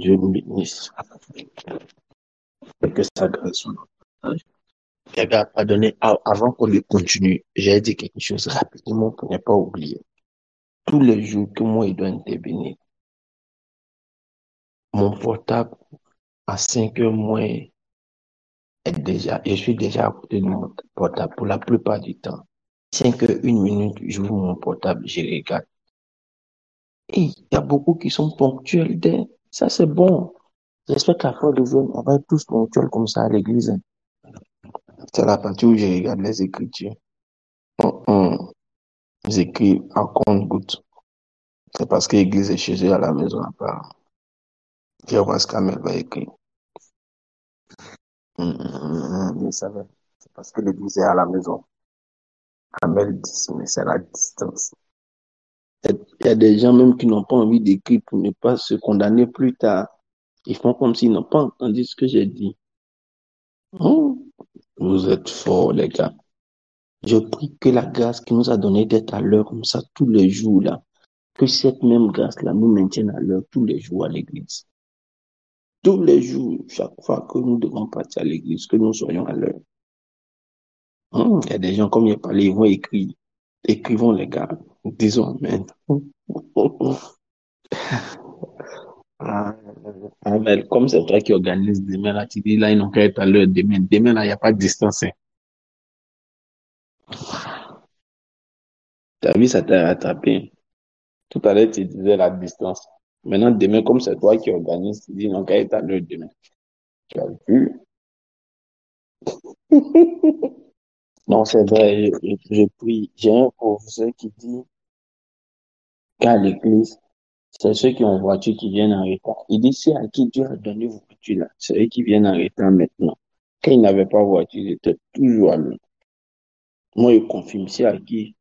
Dieu nous bénisse. Et que sa grâce soit notre partage. Regarde, pardonnez, avant qu'on ne continue, j'ai dit quelque chose rapidement pour ne pas oublier. Tous les jours que moi, il doit intervenir, mon portable, à 5 heures moins, je suis déjà à côté de mon portable pour la plupart du temps. 5 heures, 1 minute, j'ouvre mon portable, je regarde. Et il y a beaucoup qui sont ponctuels. Ça, c'est bon. J'espère qu'à la fin de jour, on va être tous ponctuels comme ça à l'église. C'est la partie où je regarde les écritures. Ils écrivent en compte-gouttes. C'est parce que l'église est chez eux à la maison à part. Je vois ce qu'Amel va écrire. Il savait. C'est parce que l'église est à la maison. Amel dit, mais c'est la distance. Il y a des gens même qui n'ont pas envie d'écrire pour ne pas se condamner plus tard. Ils font comme s'ils n'ont pas entendu ce que j'ai dit. Vous êtes forts, les gars. Je prie que la grâce qui nous a donné d'être à l'heure comme ça tous les jours, là, que cette même grâce-là nous maintienne à l'heure tous les jours à l'église. Tous les jours, chaque fois que nous devons partir à l'église, que nous soyons à l'heure. Il y a des gens, comme il a parlé, ils vont écrire. Écrivons, les gars. Disons Amen. Amen. Comme c'est toi qui organise demain, là, tu dis, là, ils n'ont qu'à être à l'heure demain. Demain, là, il n'y a pas de distance. Ta vie, ça t'a rattrapé. Tout à l'heure, tu disais la distance. Maintenant, demain, comme c'est toi qui organise, tu dis, ils n'ont qu'à être à l'heure demain. Tu as vu? Non, c'est vrai, je prie. J'ai un professeur qui dit qu'à l'église, c'est ceux qui ont voiture qui viennent en retard. Il dit, c'est à qui Dieu a donné voiture là. C'est eux qui viennent en retard maintenant. Quand ils n'avaient pas voiture, ils étaient toujours à l'heure. Moi, je confirme, c'est à qui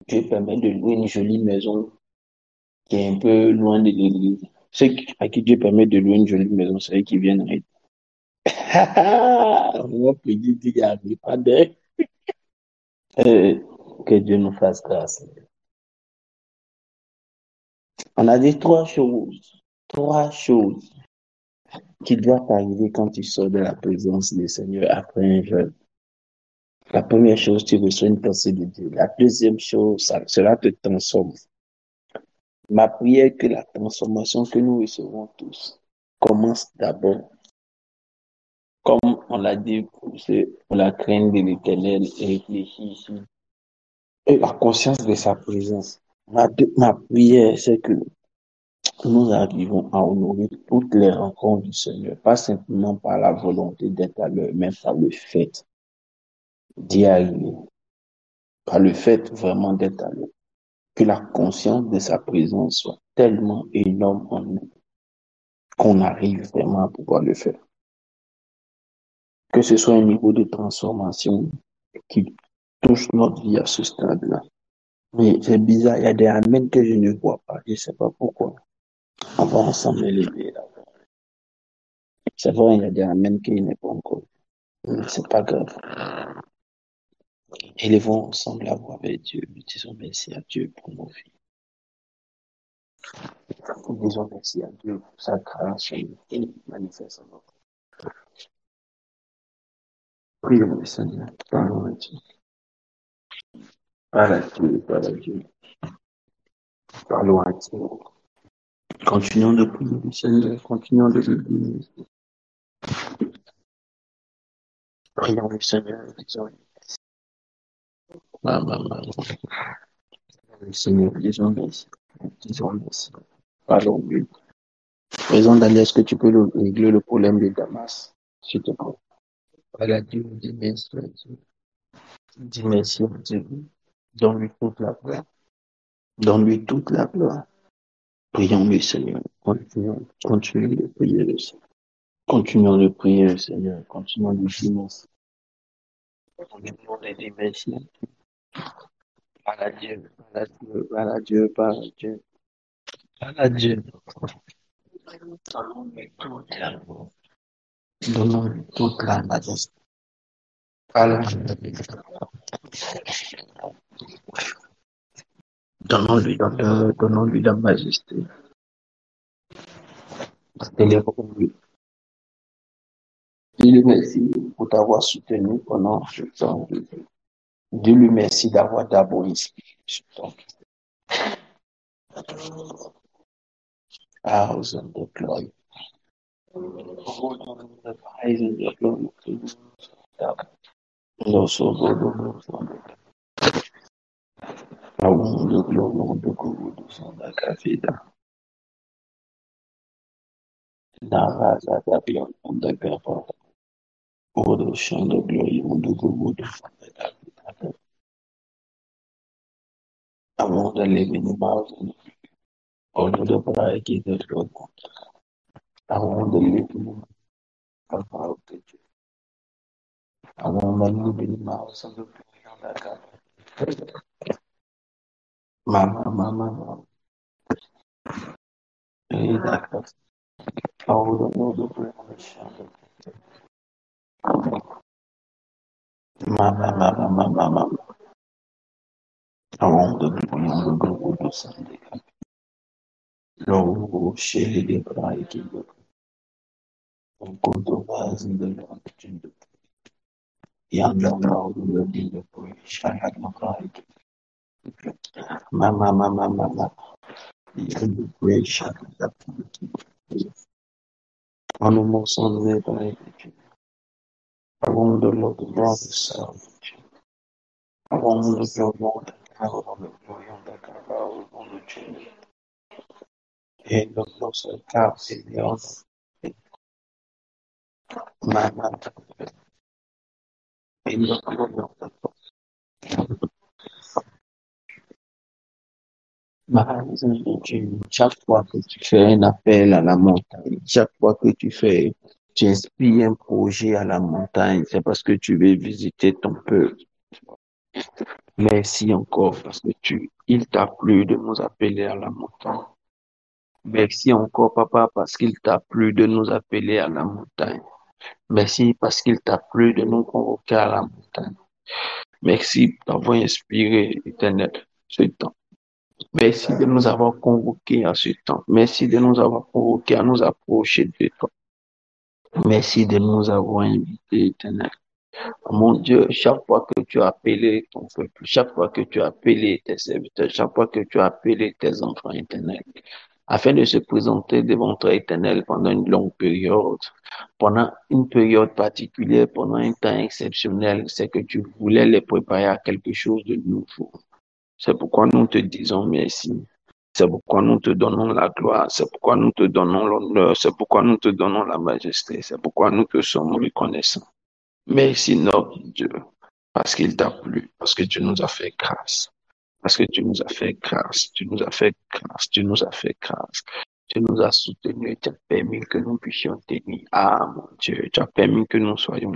Dieu permet de louer une jolie maison qui est un peu loin de l'église. À qui Dieu permet de louer une jolie maison, c'est eux qui viennent en retard. Moi, puis dit, il n'y a pas d'air. Que Dieu nous fasse grâce. On a dit trois choses qui doivent arriver quand tu sors de la présence du Seigneur après un jeûne. La première chose, tu reçois une pensée de Dieu. La deuxième chose, cela te transforme. Ma prière est que la transformation que nous recevons tous commence d'abord, comme on l'a dit, pour la crainte de l'Éternel et réfléchir ici. Et la conscience de sa présence. Ma prière, c'est que nous arrivons à honorer toutes les rencontres du Seigneur, pas simplement par la volonté d'être à l'heure, mais par le fait d'y arriver, par le fait vraiment d'être à l'heure. Que la conscience de sa présence soit tellement énorme en nous qu'on arrive vraiment à pouvoir le faire. Que ce soit un niveau de transformation qui touche notre vie à ce stade-là. Mais c'est bizarre, il y a des amens que je ne vois pas, je ne sais pas pourquoi. On va ensemble les lever là. C'est vrai, il y a des amens qui n'est pas encore. Mais c'est pas grave. Élevons ensemble la voix avec Dieu. Disons merci à Dieu pour nos vies. Disons merci à Dieu pour sa grâce et manifeste en nous. Prions le Seigneur. Parlons à Dieu. Parle à Dieu, parle à Dieu. Parlons à Dieu. Continuons de prier le Seigneur. Continuons de le bénir. Prions le Seigneur. Disons le Seigneur. Disons merci. Disons merci. Parlons-lui. Raison d'aller, est-ce que tu peux régler le problème de Damas, s'il te plaît? Parle à Dieu, dis merci à Dieu. Dis merci à Dieu. Donne-lui toute la gloire. Donne-lui toute la gloire. Prions le Seigneur. Continuons de prier le Seigneur. Continuons de prier le Seigneur. Continuons de dire merci. Continuons de dire merci. Parle à Dieu. Parle à Dieu. Parle à Dieu. Parle à Dieu. Parle à Dieu. Donnons-lui toute la gloire. Donnons-lui toute la majesté. Parle à Dieu. Donnons-lui la majesté. Téléphone. Dis-lui merci pour t'avoir soutenu pendant ce temps. Dis-lui merci d'avoir d'abord inspiré ce temps. Thousand of glory. Hold on the praise and the glory. No so good, no so good. I want the glory on the good, so that I feel that. Now, as I be on the cover, all the shine the glory on the good, so that I feel that. I want to live in the mountain, all the bright in the glory. I want to live in the about the I want to live in the house of the glory on the cover. Mama, hey, that. I want to know the glory on the shine. Mama. I want the glory on the good, the Sunday. Lo scegli ebrai che un conto base del e andavano a dire poi sciagano carichi. Mamma, io poi sciagano hanno mosso le pareti. Avendo l'otto bravo salve. Avendo il mondo cavolo, da cavolo, mondo c'è. E lo so il capo, il leone. Mamma, e lo chaque fois que tu fais un appel à la montagne, chaque fois que tu inspires un projet à la montagne, c'est parce que tu veux visiter ton peuple. Merci encore parce que il t'a plu de nous appeler à la montagne. Merci encore, papa, parce qu'il t'a plu de nous appeler à la montagne. Merci parce qu'il t'a plu de nous convoquer à la montagne. Merci d'avoir inspiré, Éternel, ce temps. Merci de nous avoir convoqués à ce temps. Merci de nous avoir convoqués à nous approcher de toi. Merci de nous avoir invités, Éternel. Mon Dieu, chaque fois que tu as appelé ton peuple, chaque fois que tu as appelé tes serviteurs, chaque fois que tu as appelé tes enfants éternels, afin de se présenter devant toi éternel pendant une longue période, pendant une période particulière, pendant un temps exceptionnel, c'est que tu voulais les préparer à quelque chose de nouveau. C'est pourquoi nous te disons merci. C'est pourquoi nous te donnons la gloire. C'est pourquoi nous te donnons l'honneur. C'est pourquoi nous te donnons la majesté. C'est pourquoi nous te sommes reconnaissants. Merci notre Dieu, parce qu'il t'a plu, parce que tu nous as fait grâce. Parce que tu nous as fait grâce. Tu nous as fait grâce. Tu nous as fait grâce. Tu nous as soutenus. Tu as permis que nous puissions tenir. Ah, mon Dieu. Tu as permis que nous soyons.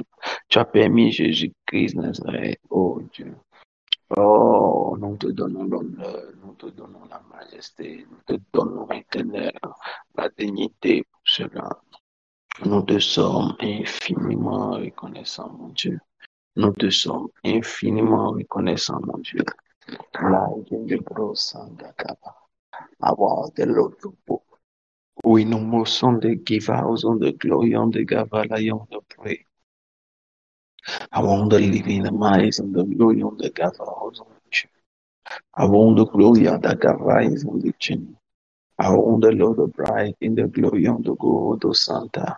Tu as permis Jésus-Christ Nazareth. Oh Dieu. Oh, nous te donnons l'honneur, nous te donnons la majesté, nous te donnons éternel la dignité pour cela. Nous te sommes infiniment reconnaissants, mon Dieu. Nous te sommes infiniment reconnaissants, mon Dieu. Avoir de l'autre bout. Oui, nous mossons de Givaos, de Glorion, de Gavalayon, de Pray. I want the living the minds and the glory of the Gavaos, I want the glory of the Gavais on the chin. I want the Lord of bright in the glory of the God of Santa.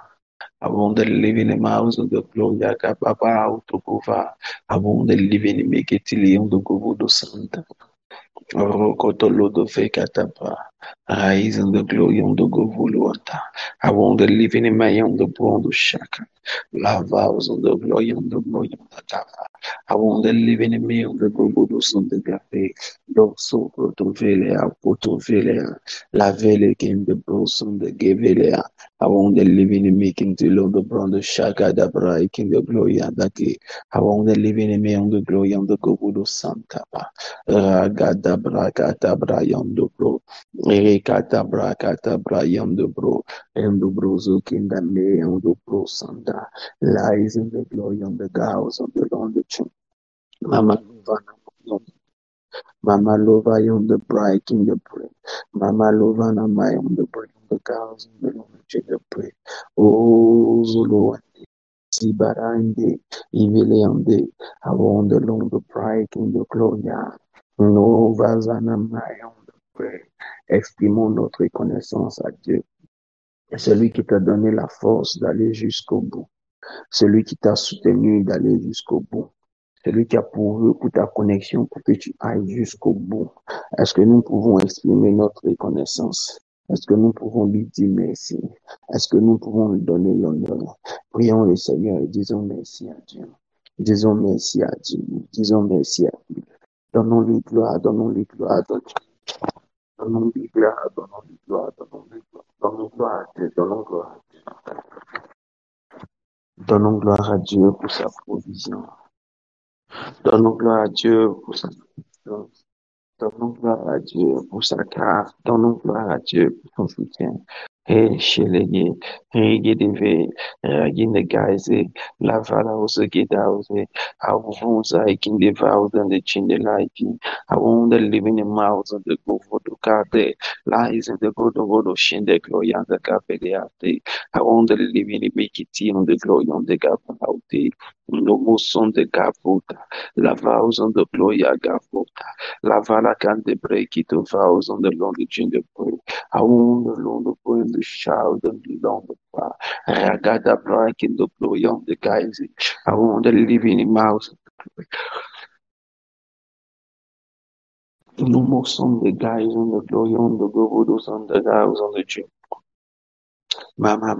I want the living in the house of the glory of Gababa to Gova. I want the living in Meketili on the God of Santa. Rokotolo Fekatapa. Rise in the glory on the Govuluata. I want the living in my on the bond of Shaka. Lavaos on the glory on the glory of the Tapa. I want the living in me on the Gogodos on the Gape. Doso Protovelea, Protovelea. La Vele came the bros on the Gavelea. I want the living in me king to love the brother Shaka da Bra, King the glory and the Gay. I want the living in me on the glory on the Gogodos Santa. Ragada brakata brayando bro. Rekata brakata brayando bro. And the brozo kinda me and the bro sanda. Lies in the glory on the house of the Lord the church. Mama Lovana. Mama Lova on the bright in the bread. Mama Lovana my on the bread of the cows in the Lord the church. pre. Oh, Zulu, Zibarande, Iveleande, Avonde Londo Pride in the Gloria, no Vazana Mayande pre. Exprimons notre reconnaissance à Dieu. Celui qui t'a donné la force d'aller jusqu'au bout. Celui qui t'a soutenu d'aller jusqu'au bout. Celui qui a pourvu pour ta connexion pour que tu ailles jusqu'au bout. Est-ce que nous pouvons exprimer notre reconnaissance? Est-ce que nous pouvons lui dire merci? Est-ce que nous pouvons lui donner l'honneur? Prions le Seigneur et disons merci à Dieu. Disons merci à Dieu. Disons merci à Dieu. Donnons-lui gloire, donnons-lui gloire, donnons-lui gloire, donnons-lui gloire, donnons-lui gloire. Donnons gloire à Dieu, donnons gloire à Dieu. Donnons gloire à Dieu pour sa provision. Donnons gloire à Dieu pour sa provision. Donnons gloire à Dieu pour sa grâce. Donnons gloire à Dieu pour son soutien. Hey, Shelegi, Rigideve, Ragine Gaise, Lavala Osegedause, Avunza, Ikindevause, and the Chindeliti, I want the living in mouths of the Govodo Kade, lies in the Godo Shinde Glory and the Capedeate, I want the living in Mikiti on the glory on the Gapaute, no more son the Gaputa, La vows on the Gloria Gaputa, Lavala can the break it of vows on the lonely Chinde. I want the Lord of God in the shout and the Lord of God. Ragada black in the glory of the guys. I want the living in mouse. No more on the guys on the glory on the godos on the guys on the tree. Mama.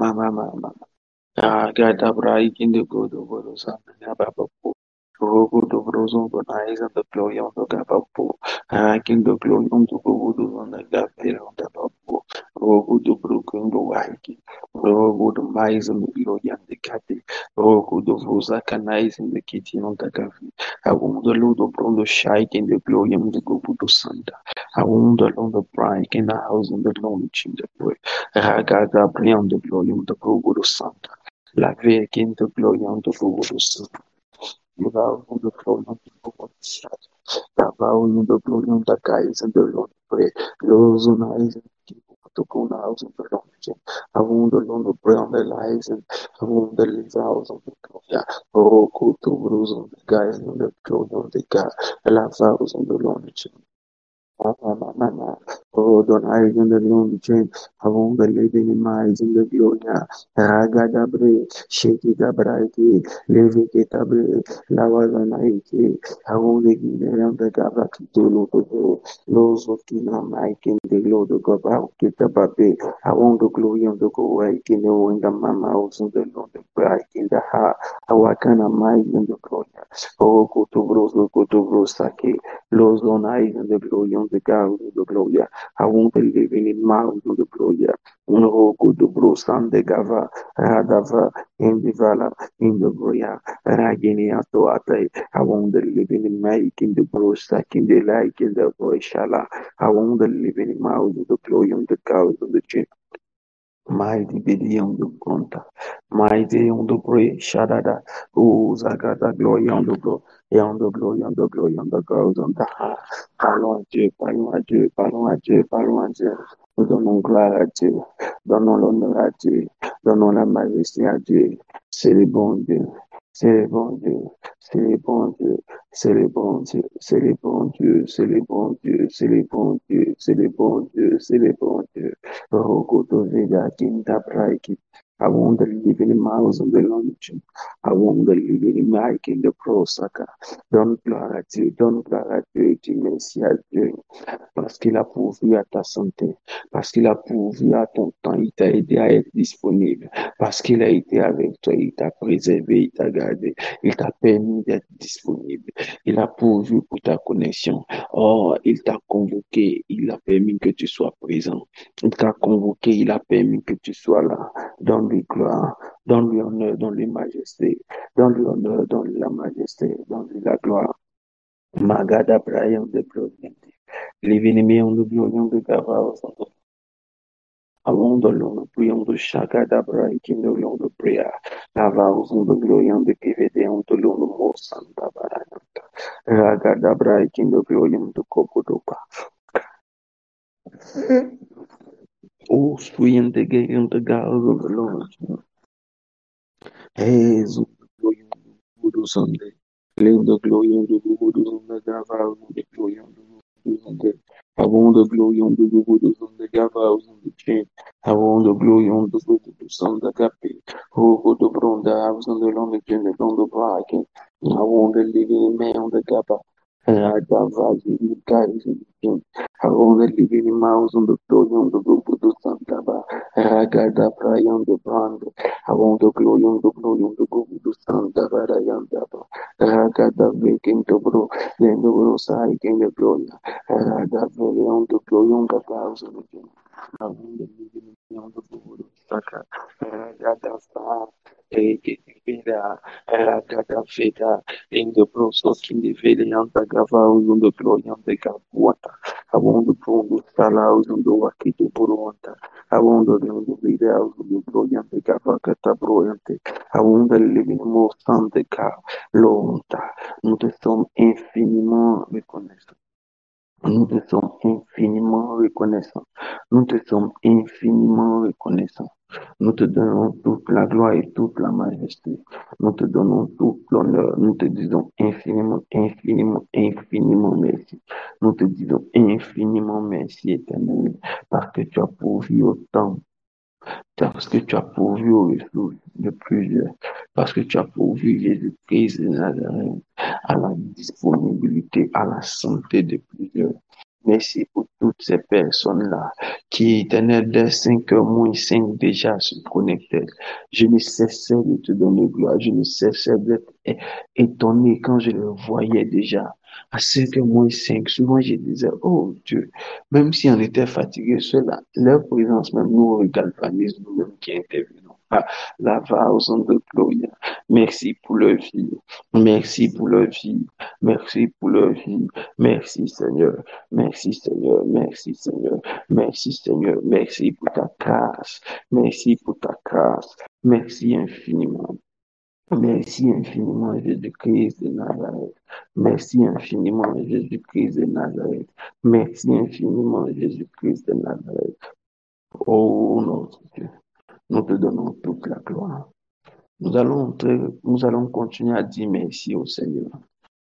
Ragada black in the godos on the Nabapo. Rogo do Broson on eyes and the glory on the Gabapo. Raking the glory on the godos on the Gabel on the Bapo. Rogo do Broken the Waiki. Rogo do Mais and the glory and the Cati. Rogo do Vosacanais in the kitchen on the Gavi. I want the Lord of Brondo Shike in the glory and the Gobu do Santa. I want the Lord of Brian in the house and the Lord in the boy. Ragada Brian the glory on the Gobu do Santa. La Vec in the glory on the Gobu do Santa. Without the glory on the Gobu do Santa. Trabalho do programa da Caixa do Londres, los unais to go now in the Londres, avon the Londres brand the license, avon the Lizaus of the Cloya, Roku to Bruce on the guys in the clothes on the car, La Vows on the Londres. Oh, don't I in the long chain, avon the lady in eyes in the Gloria, Ragadabre, Shake the Brighty, Levitabre, Lavazanaiki, avon the Guinea the Gabak to Loto, Los of Kina Mike in the Lord of Gaba, Kitababe, I want the glory of the go right in the wind, the Mamma house of the Lord of Bright in the heart, Awakana Mike in the Gloria, oh, go to Bros, Sake. Los on eyes and the glory on the God of the gloria. I won't believe in it mouth of the gloria. No good to bros and the gava, radava, in the vala, in the gloria, raginia to ate. I won't live in the make in the bros, sack in the like in the voice shala. I won't live in the mouth of the glory on the cows of the chin. Mighty be on the conta, mighty on the pray, shadada, oh, Zagata, glory on the glory, on the glory, on the glory, on the girls on the heart. Parlons à Dieu, parlons à Dieu, parlons à Dieu, parlons à Dieu. Nous donnons gloire à Dieu, donnons l'honneur à Dieu, donnons la majesté à Dieu. C'est le bon Dieu, c'est le bon Dieu, c'est le bon Dieu, c'est le bon Dieu, c'est le bon Dieu, c'est le bon Dieu, c'est le bon Dieu, c'est le bon Dieu, c'est le bon Dieu. Rokoto Vega Kinta Praiki. I want the living miles of the lunch. I want the living Mike in the prosaka. Donne gloire à Dieu, donne gloire à Dieu, dis merci à Dieu. Parce qu'il a pourvu à ta santé, parce qu'il a pourvu à ton temps, il t'a aidé à être disponible, parce qu'il a été avec toi, il t'a préservé, il t'a gardé, il t'a permis d'être disponible, il a pourvu pour ta connexion. Oh, il t'a convoqué, il a permis que tu sois présent. Il t'a convoqué, il a permis que tu sois là. Donne-lui gloire, donne-lui honneur, donne-lui majesté, donne-lui honneur, donne-lui la majesté, donne-lui la gloire. Magada Brian de Providence. L'ennemi on oublie de Gava, avant de l'on prions de Shagada Brian, qui nous l'on de prière. Lava, on de gloire de KVD, on de l'on de Mo Santa Barayanta. Ragada Brian, qui nous gloire de Kokodopa. Oh, suyente gayante gazo belong. Jesus, glory to Sunday. Claim the glory on the Lord on the Gavars on the glory on the Sunday. I want the glory on the Lord on the Gavars on the chain. I want the glory on the Lord on the Sunday Capi. Oh, the Bronda, I was on the long chain, the long bracket. I want the living man on the Gaba. I Gavars in the guys in the chain. I want the living mouse on the glory on the Lord on the Santa. Ragada Brian the Brand. I want the glory on the glory on the glory to Santa Barayanda. Ragada breaking the bro, then the bro side in the glory. Raga very on the glory on the thousand again. I want the living on the glory Saka. Ragada star. Ekipida, Ragada Feta, in the process in the Valiant Gava on the glory on the Gapuata. I want the Prondo Salas on the Wakito Buruanta. Avendo video di Gloriante Cavacata Broyante, avendo le living Sante Ka, Lonta, nous te sommes infiniment reconnaissants. Nous te sommes infiniment reconnaissants. Nous te sommes infiniment reconnaissants. Nous te donnons toute la gloire et toute la majesté. Nous te donnons tout l'honneur. Nous te disons infiniment, infiniment, infiniment merci. Nous te disons infiniment merci, éternel, parce que tu as pourvu autant, parce que tu as pourvu aux ressources de plusieurs, parce que tu as pourvu Jésus-Christ de Nazareth à la disponibilité, à la santé de plusieurs. Merci pour toutes ces personnes-là qui, éternel, dès 5 heures moins 5 déjà se connectaient. Je ne cessais de te donner gloire. Je ne cessais d'être étonné quand je le voyais déjà. À 5 heures moins 5, souvent je disais, oh Dieu, même si on était fatigué, cela, leur présence même nous galvanise, nous-mêmes qui intervenons. Ah, la vase de gloire. Merci pour leur vie. Merci pour leur vie. Merci pour leur vie. Merci Seigneur. Merci Seigneur, merci Seigneur, merci Seigneur, merci pour ta grâce, merci pour ta grâce, merci infiniment. Merci infiniment, Jésus-Christ de Nazareth. Merci infiniment, Jésus-Christ de Nazareth. Merci infiniment, Jésus-Christ de Nazareth. Oh notre Dieu, nous te donnons toute la gloire. Nous allons continuer à dire merci au Seigneur.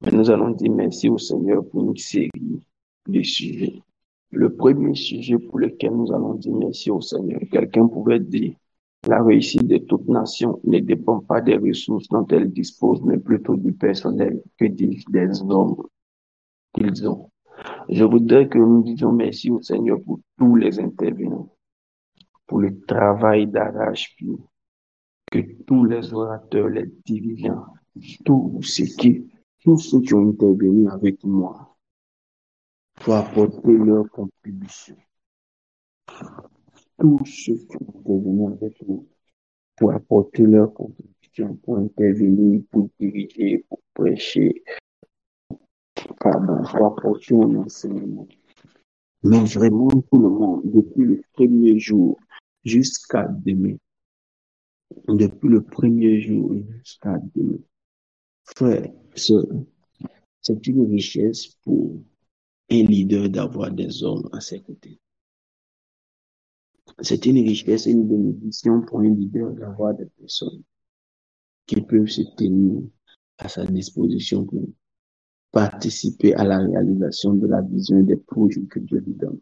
Mais nous allons dire merci au Seigneur pour une série de sujets. Le premier sujet pour lequel nous allons dire merci au Seigneur, quelqu'un pouvait dire, la réussite de toute nation ne dépend pas des ressources dont elle dispose, mais plutôt du personnel que des hommes qu'ils ont. Je voudrais que nous disions merci au Seigneur pour tous les intervenants, pour le travail d'arrache-pied, que tous les orateurs, les dirigeants, tous ceux qui ont intervenu avec moi pour apporter leur contribution. Tous ceux qui ont intervenu avec nous pour apporter leur contribution, pour intervenir, pour diriger, pour prêcher, pour apporter un enseignement. Mais vraiment tout le monde, depuis le premier jour jusqu'à demain, depuis le premier jour jusqu'à demain. Frère, c'est une richesse pour un leader d'avoir des hommes à ses côtés. C'est une richesse et une bénédiction pour un leader d'avoir des personnes qui peuvent se tenir à sa disposition pour participer à la réalisation de la vision et des projets que Dieu lui donne.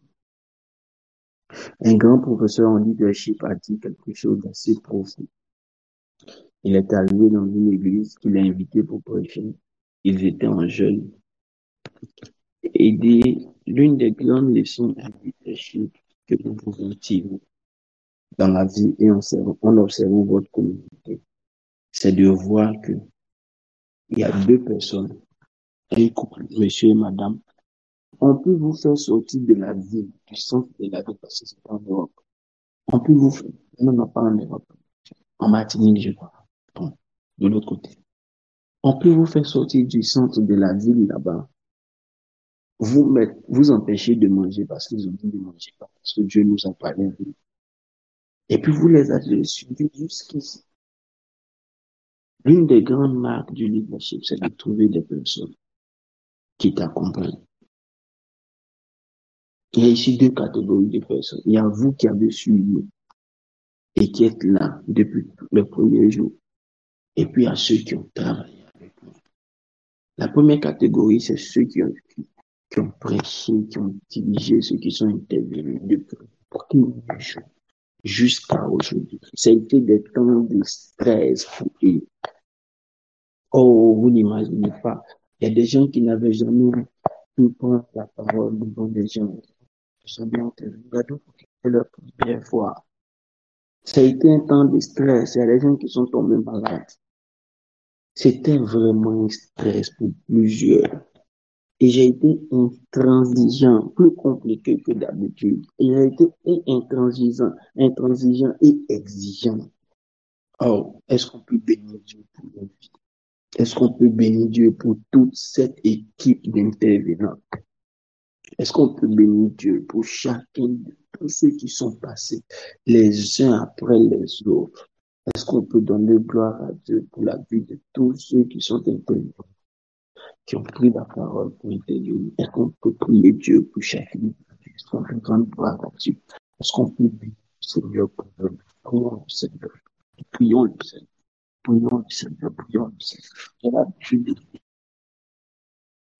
Un grand professeur en leadership a dit quelque chose d'assez profond. Il est arrivé dans une église qu'il a invité pour prêcher. Ils étaient en jeûne. Et dit, l'une des grandes leçons de leadership que nous pouvons tirer dans la vie et en observant votre communauté, c'est de voir que il y a deux personnes, un couple, monsieur et madame. On peut vous faire sortir de la ville, du centre de la ville, parce que c'est pas en Europe. On peut vous faire, non, pas en Europe, en Martinique, je crois. Bon, de l'autre côté. On peut vous faire sortir du centre de la ville là-bas, vous empêcher de manger parce qu'ils ont dit de manger pas, parce que Dieu nous a parlé. Et puis vous les avez suivis jusqu'ici. L'une des grandes marques du leadership, c'est de trouver des personnes qui t'accompagnent. Il y a ici deux catégories de personnes. Il y a vous qui avez suivi et qui êtes là depuis le premier jour. Et puis il y a ceux qui ont travaillé avec vous. La première catégorie, c'est ceux qui ont prêché, qui ont dirigé, ceux qui sont intervenus depuis le premier jour jusqu'à aujourd'hui. Ça a été des temps de stress pour eux. Oh, vous n'imaginez pas. Il y a des gens qui n'avaient jamais pu prendre la parole devant des gens. Jamais entendu. Il y a d'autres qui c'était leur première fois. Ça a été un temps de stress. Il y a des gens qui sont tombés malades. C'était vraiment un stress pour plusieurs. Et j'ai été intransigeant, plus compliqué que d'habitude. Et j'ai été intransigeant et exigeant. Oh, est-ce qu'on peut bénir Dieu pour nos vies? Est-ce qu'on peut bénir Dieu pour toute cette équipe d'intervenants? Est-ce qu'on peut bénir Dieu pour chacun de tous ceux qui sont passés les uns après les autres? Est-ce qu'on peut donner gloire à Dieu pour la vie de tous ceux qui sont intervenus, qui ont pris la parole pour intervenir? Est-ce qu'on peut prier Dieu pour chacun? Est-ce qu'on peut rendre gloire à Dieu? Est-ce qu'on peut bénir le Seigneur pour nous? Prions le Seigneur. Prions le Seigneur. Prions le Seigneur. Prions le Seigneur. J'ai l'habitude de dire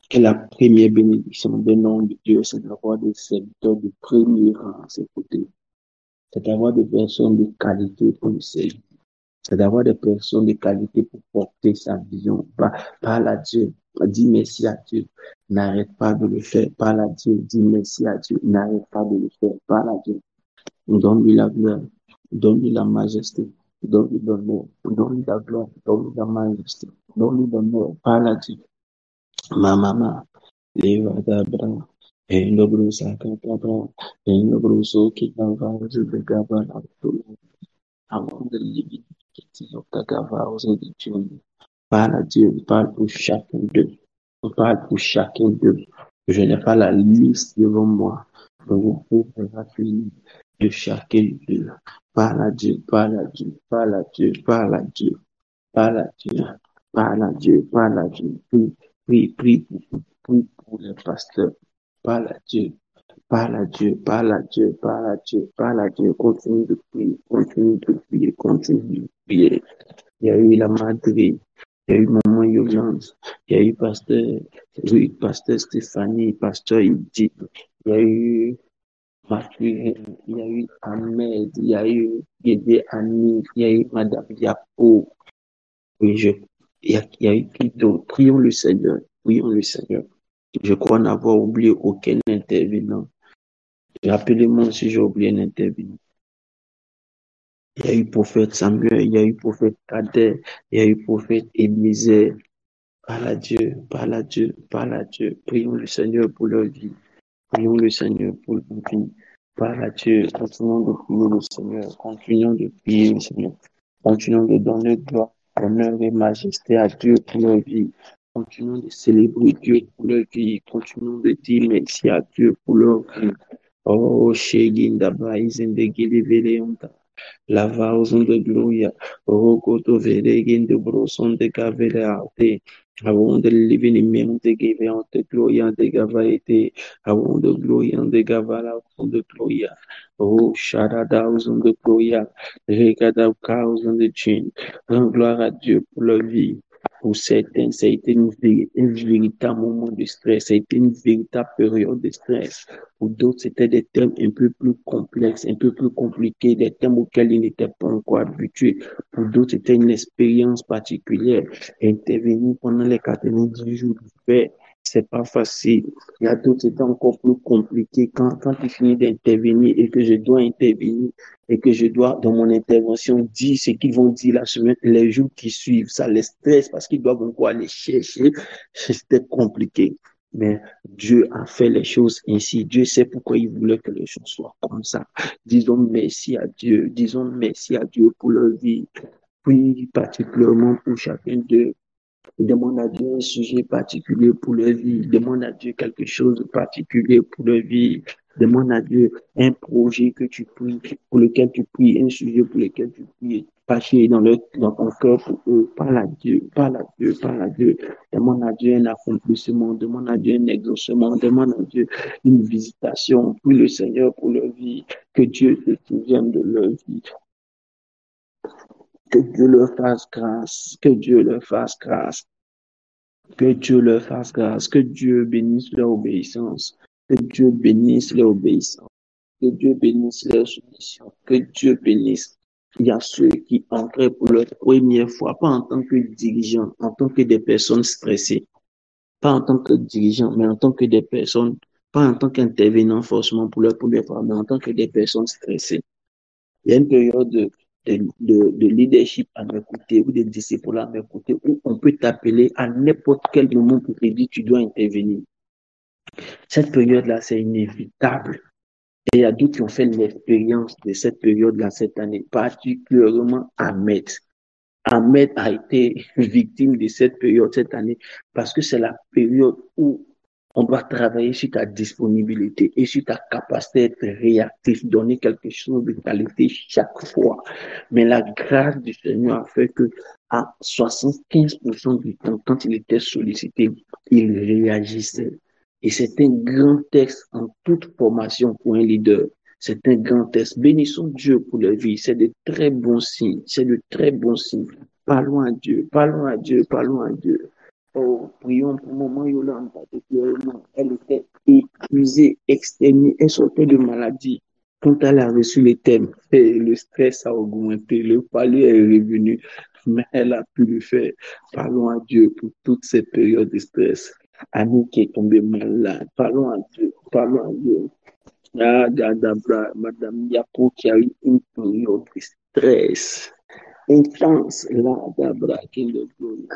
que la première bénédiction du nom de Dieu, c'est d'avoir des serviteurs de premier rang à ses côtés. C'est d'avoir des personnes de qualité pour le servir. C'est d'avoir des personnes de qualité pour porter sa vision. Parle à Dieu. Dis merci à Dieu. N'arrête pas de le faire. Parle à Dieu. Dis merci à Dieu. N'arrête pas de le faire. Parle à Dieu. Donne-lui la gloire. Donne-lui la majesté. Donne-lui l'honneur. Donne-lui la gloire. Donne-lui la majesté. Donne-lui l'honneur. Parle à Dieu. Ma maman. Levadabra. Et le gros sac à cabra. Et le gros sac qui va je vais gabar à tout. Avant de livrer, parle à Dieu, parle pour chacun d'eux. On parle pour chacun d'eux. Je n'ai pas la liste devant moi. Donc, vous pouvez rappeler de chacun d'eux. Parle à Dieu, parle à Dieu, parle à Dieu, parle à Dieu, parle à Dieu, parle à Dieu, parle à Dieu. Prie pour les pasteurs. Parle à Dieu. Parle à Dieu, parle à Dieu, parle à Dieu, parle à Dieu, continue de prier, continue de prier, continue de prier. Il y a eu la Madrid, il y a eu Maman Yolande, il y a eu Pasteur Stéphanie, Pasteur Idi, il y a eu Mathieu, il y a eu Ahmed, il y a eu Guédé Annie, il y a eu Madame Yapo. Oui, il y a eu qui d'autre? Prions le Seigneur, prions le Seigneur. Je crois n'avoir oublié aucun intervenant. Rappelez-moi si j'ai oublié un intervenant. Il y a eu prophète Samuel, il y a eu prophète Kader, il y a eu prophète Élisée. Parle à Dieu, parle à Dieu, parle à Dieu. Prions le Seigneur pour leur vie. Prions le Seigneur pour leur vie. Parle à Dieu. Continuons de prier le Seigneur. Continuons de prier le Seigneur. Continuons de donner gloire, honneur et majesté à Dieu pour leur vie. Continuons de célébrer Dieu pour leur vie. Continuons de dire merci à Dieu pour leur vie. Oh, Sheginda Baizende Giliveleonta. Lava uzun de gloria. Oh, koto veregin de broson de cavere arte. Avon de living in mente giveante gloria de gavaete. Avon de gloria de gavala de gloria. Oh, Sharada uzun de gloria. Regada uzun de chin. Rends gloire à Dieu pour leur vie. Pour certains, ça a été un véritable moment de stress, ça a été une véritable période de stress. Pour d'autres, c'était des thèmes un peu plus complexes, un peu plus compliqués, des thèmes auxquels ils n'étaient pas encore habitués. Pour d'autres, c'était une expérience particulière. Intervenir pendant les 90 jours de paix, c'est pas facile. Il y a d'autres, c'était encore plus compliqué. Quand tu finis d'intervenir et que je dois intervenir et que je dois, dans mon intervention, dire ce qu'ils vont dire la semaine, les jours qui suivent, ça les stresse parce qu'ils doivent encore aller chercher. C'était compliqué. Mais Dieu a fait les choses ainsi. Dieu sait pourquoi il voulait que les choses soient comme ça. Disons merci à Dieu. Disons merci à Dieu pour leur vie. Puis particulièrement pour chacun d'eux. Demande à Dieu un sujet particulier pour leur vie. Demande à Dieu quelque chose de particulier pour leur vie. Demande à Dieu un projet que tu pries, pour lequel tu pries, un sujet pour lequel tu pries, caché dans ton cœur pour eux. Parle à Dieu, parle à Dieu, parle à Dieu. Demande à Dieu un accomplissement, demande à Dieu un exaucement, demande à Dieu une visitation. Prie le Seigneur pour leur vie, que Dieu se souvienne de leur vie, que Dieu leur fasse grâce, que Dieu leur fasse grâce. Que Dieu leur fasse grâce, que Dieu bénisse leur obéissance, que Dieu bénisse leur obéissance, que Dieu bénisse leur soumission, que Dieu bénisse. Il y a ceux qui entraient pour leur première fois, pas en tant que dirigeants, en tant que des personnes stressées, pas en tant que dirigeants, mais en tant que des personnes, pas en tant qu'intervenants forcément pour leur première fois, mais en tant que des personnes stressées. Il y a une période de leadership à mes côtés ou de disciples à mes côtés où on peut t'appeler à n'importe quel moment pour te dire tu dois intervenir. Cette période-là, c'est inévitable. Et il y a d'autres qui ont fait l'expérience de cette période-là cette année, particulièrement Ahmed. Ahmed a été victime de cette période cette année parce que c'est la période où on doit travailler sur ta disponibilité et sur ta capacité d'être réactif, donner quelque chose de qualité chaque fois. Mais la grâce du Seigneur a fait que à 75% du temps, quand il était sollicité, il réagissait. Et c'est un grand texte en toute formation pour un leader. C'est un grand texte. Bénissons Dieu pour leur vie. C'est de très bons signes. C'est de très bons signes. Parlons à Dieu, parlons à Dieu, parlons à Dieu. Oh, prions pour maman Yolande, particulièrement. Elle était épuisée, exténuée, elle sortait de maladie. Quand elle a reçu les thèmes, et le stress a augmenté, le palais est revenu, mais elle a pu le faire. Parlons à Dieu pour toutes ces périodes de stress. Annie qui est tombée malade, parlons à Dieu, parlons à Dieu. Ah, Madame Yapo qui a eu une période de stress intense. Là, Dabra, qui le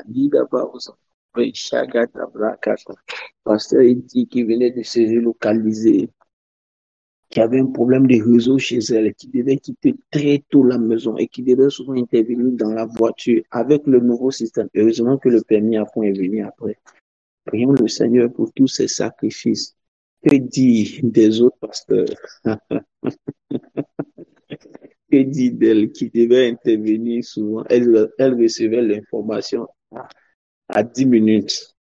dit d'abord aux enfants. Chaga Dabra, Pasteur Edi qui venait de se relocaliser, qui avait un problème de réseau chez elle, qui devait quitter très tôt la maison et qui devait souvent intervenir dans la voiture avec le nouveau système. Heureusement que le permis à fond est venu après. Prions le Seigneur pour tous ces sacrifices. Que dit des autres pasteurs? Que dit d'elle qui devait intervenir souvent? Elle recevait l'information à 10 minutes.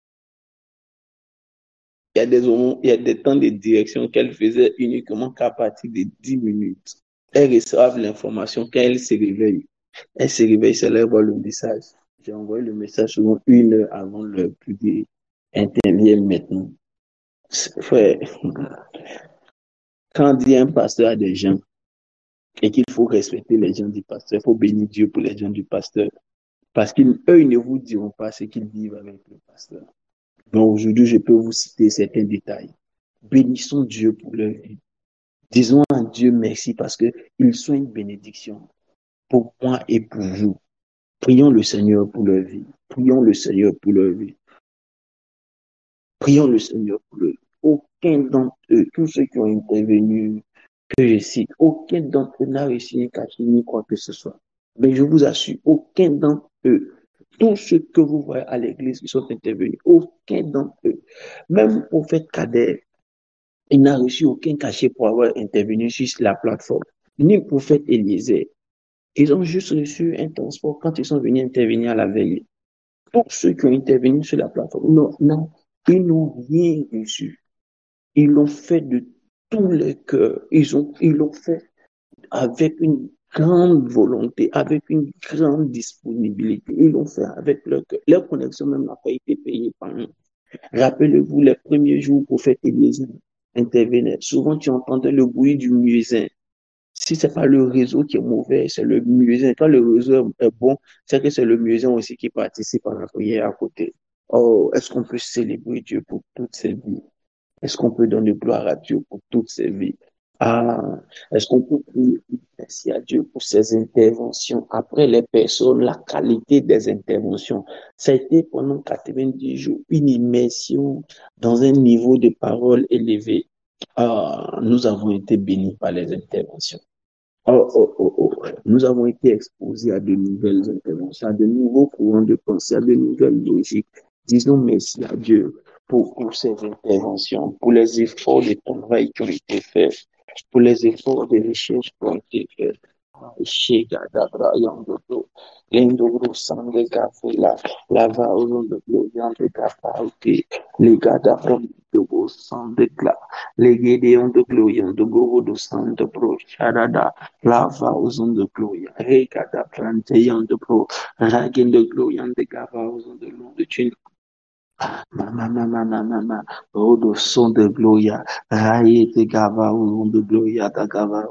Il y a des temps de direction qu'elle faisait uniquement qu'à partir de 10 minutes. Elle reçoit l'information quand elle se réveille. Elle se réveille, c'est là voit le message. J'ai envoyé le message souvent 1 heure avant le plus dire intervient maintenant. Frère, quand dit un pasteur à des gens et qu'il faut respecter les gens du pasteur, il faut bénir Dieu pour les gens du pasteur. Parce qu'eux, ils ne vous diront pas ce qu'ils vivent avec le pasteur. Donc aujourd'hui, je peux vous citer certains détails. Bénissons Dieu pour leur vie. Disons à Dieu merci parce qu'ils sont une bénédiction pour moi et pour vous. Prions le Seigneur pour leur vie. Prions le Seigneur pour leur vie. Prions le Seigneur pour leur vie. Aucun d'entre eux, tous ceux qui ont intervenu, que je cite, aucun d'entre eux n'a réussi ni caché ni quoi que ce soit. Mais je vous assure, aucun d'entre eux, tous ceux que vous voyez à l'église qui sont intervenus, aucun d'entre eux, même au fait Kader, il n'a reçu aucun cachet pour avoir intervenu sur la plateforme, ni le prophète Eliezer. Ils ont juste reçu un transport quand ils sont venus intervenir à la veille. Tous ceux qui ont intervenu sur la plateforme, non, ils n'ont rien reçu. Ils l'ont fait de tout leur cœur. Ils l'ont fait avec une grande volonté, avec une grande disponibilité. Ils l'ont fait avec leur cœur. Leur connexion même n'a pas été payée par nous. Rappelez-vous, les premiers jours, prophète Eliezer intervenait. Souvent, tu entendais le bruit du muezzin. Si ce n'est pas le réseau qui est mauvais, c'est le muezzin. Quand le réseau est bon, c'est que c'est le muezzin aussi qui participe à la prière à côté. Oh, est-ce qu'on peut célébrer Dieu pour toutes ces vies? Est-ce qu'on peut donner gloire à Dieu pour toutes ces vies? Ah, est-ce qu'on peut prier merci à Dieu pour ses interventions? Après les personnes, la qualité des interventions. Ça a été pendant 90 jours une immersion dans un niveau de parole élevé. Ah, nous avons été bénis par les interventions. Oh, oh, oh, oh. Nous avons été exposés à de nouvelles interventions, à de nouveaux courants de pensée, à de nouvelles logiques. Disons merci à Dieu. pour ces interventions, pour les efforts de travail qui ont été faits, pour les efforts de recherche qui ont été faits. Chega da Brian do Lendo Sande Gafela, Lava Ozondo Yande Gafauti, Legada from the Sande Gla, Legedeon the Gloyan, the Gogo do Sande Pro, Sharada, Lava Ozondo Gloya, Regada Plantayan the Pro, Ragin the Gloyan, the Gava Ozondo the Chin. Mama, mama, mama, mama, oh, le son de gloria, raillez tes gava au nom de gloria, ta gava.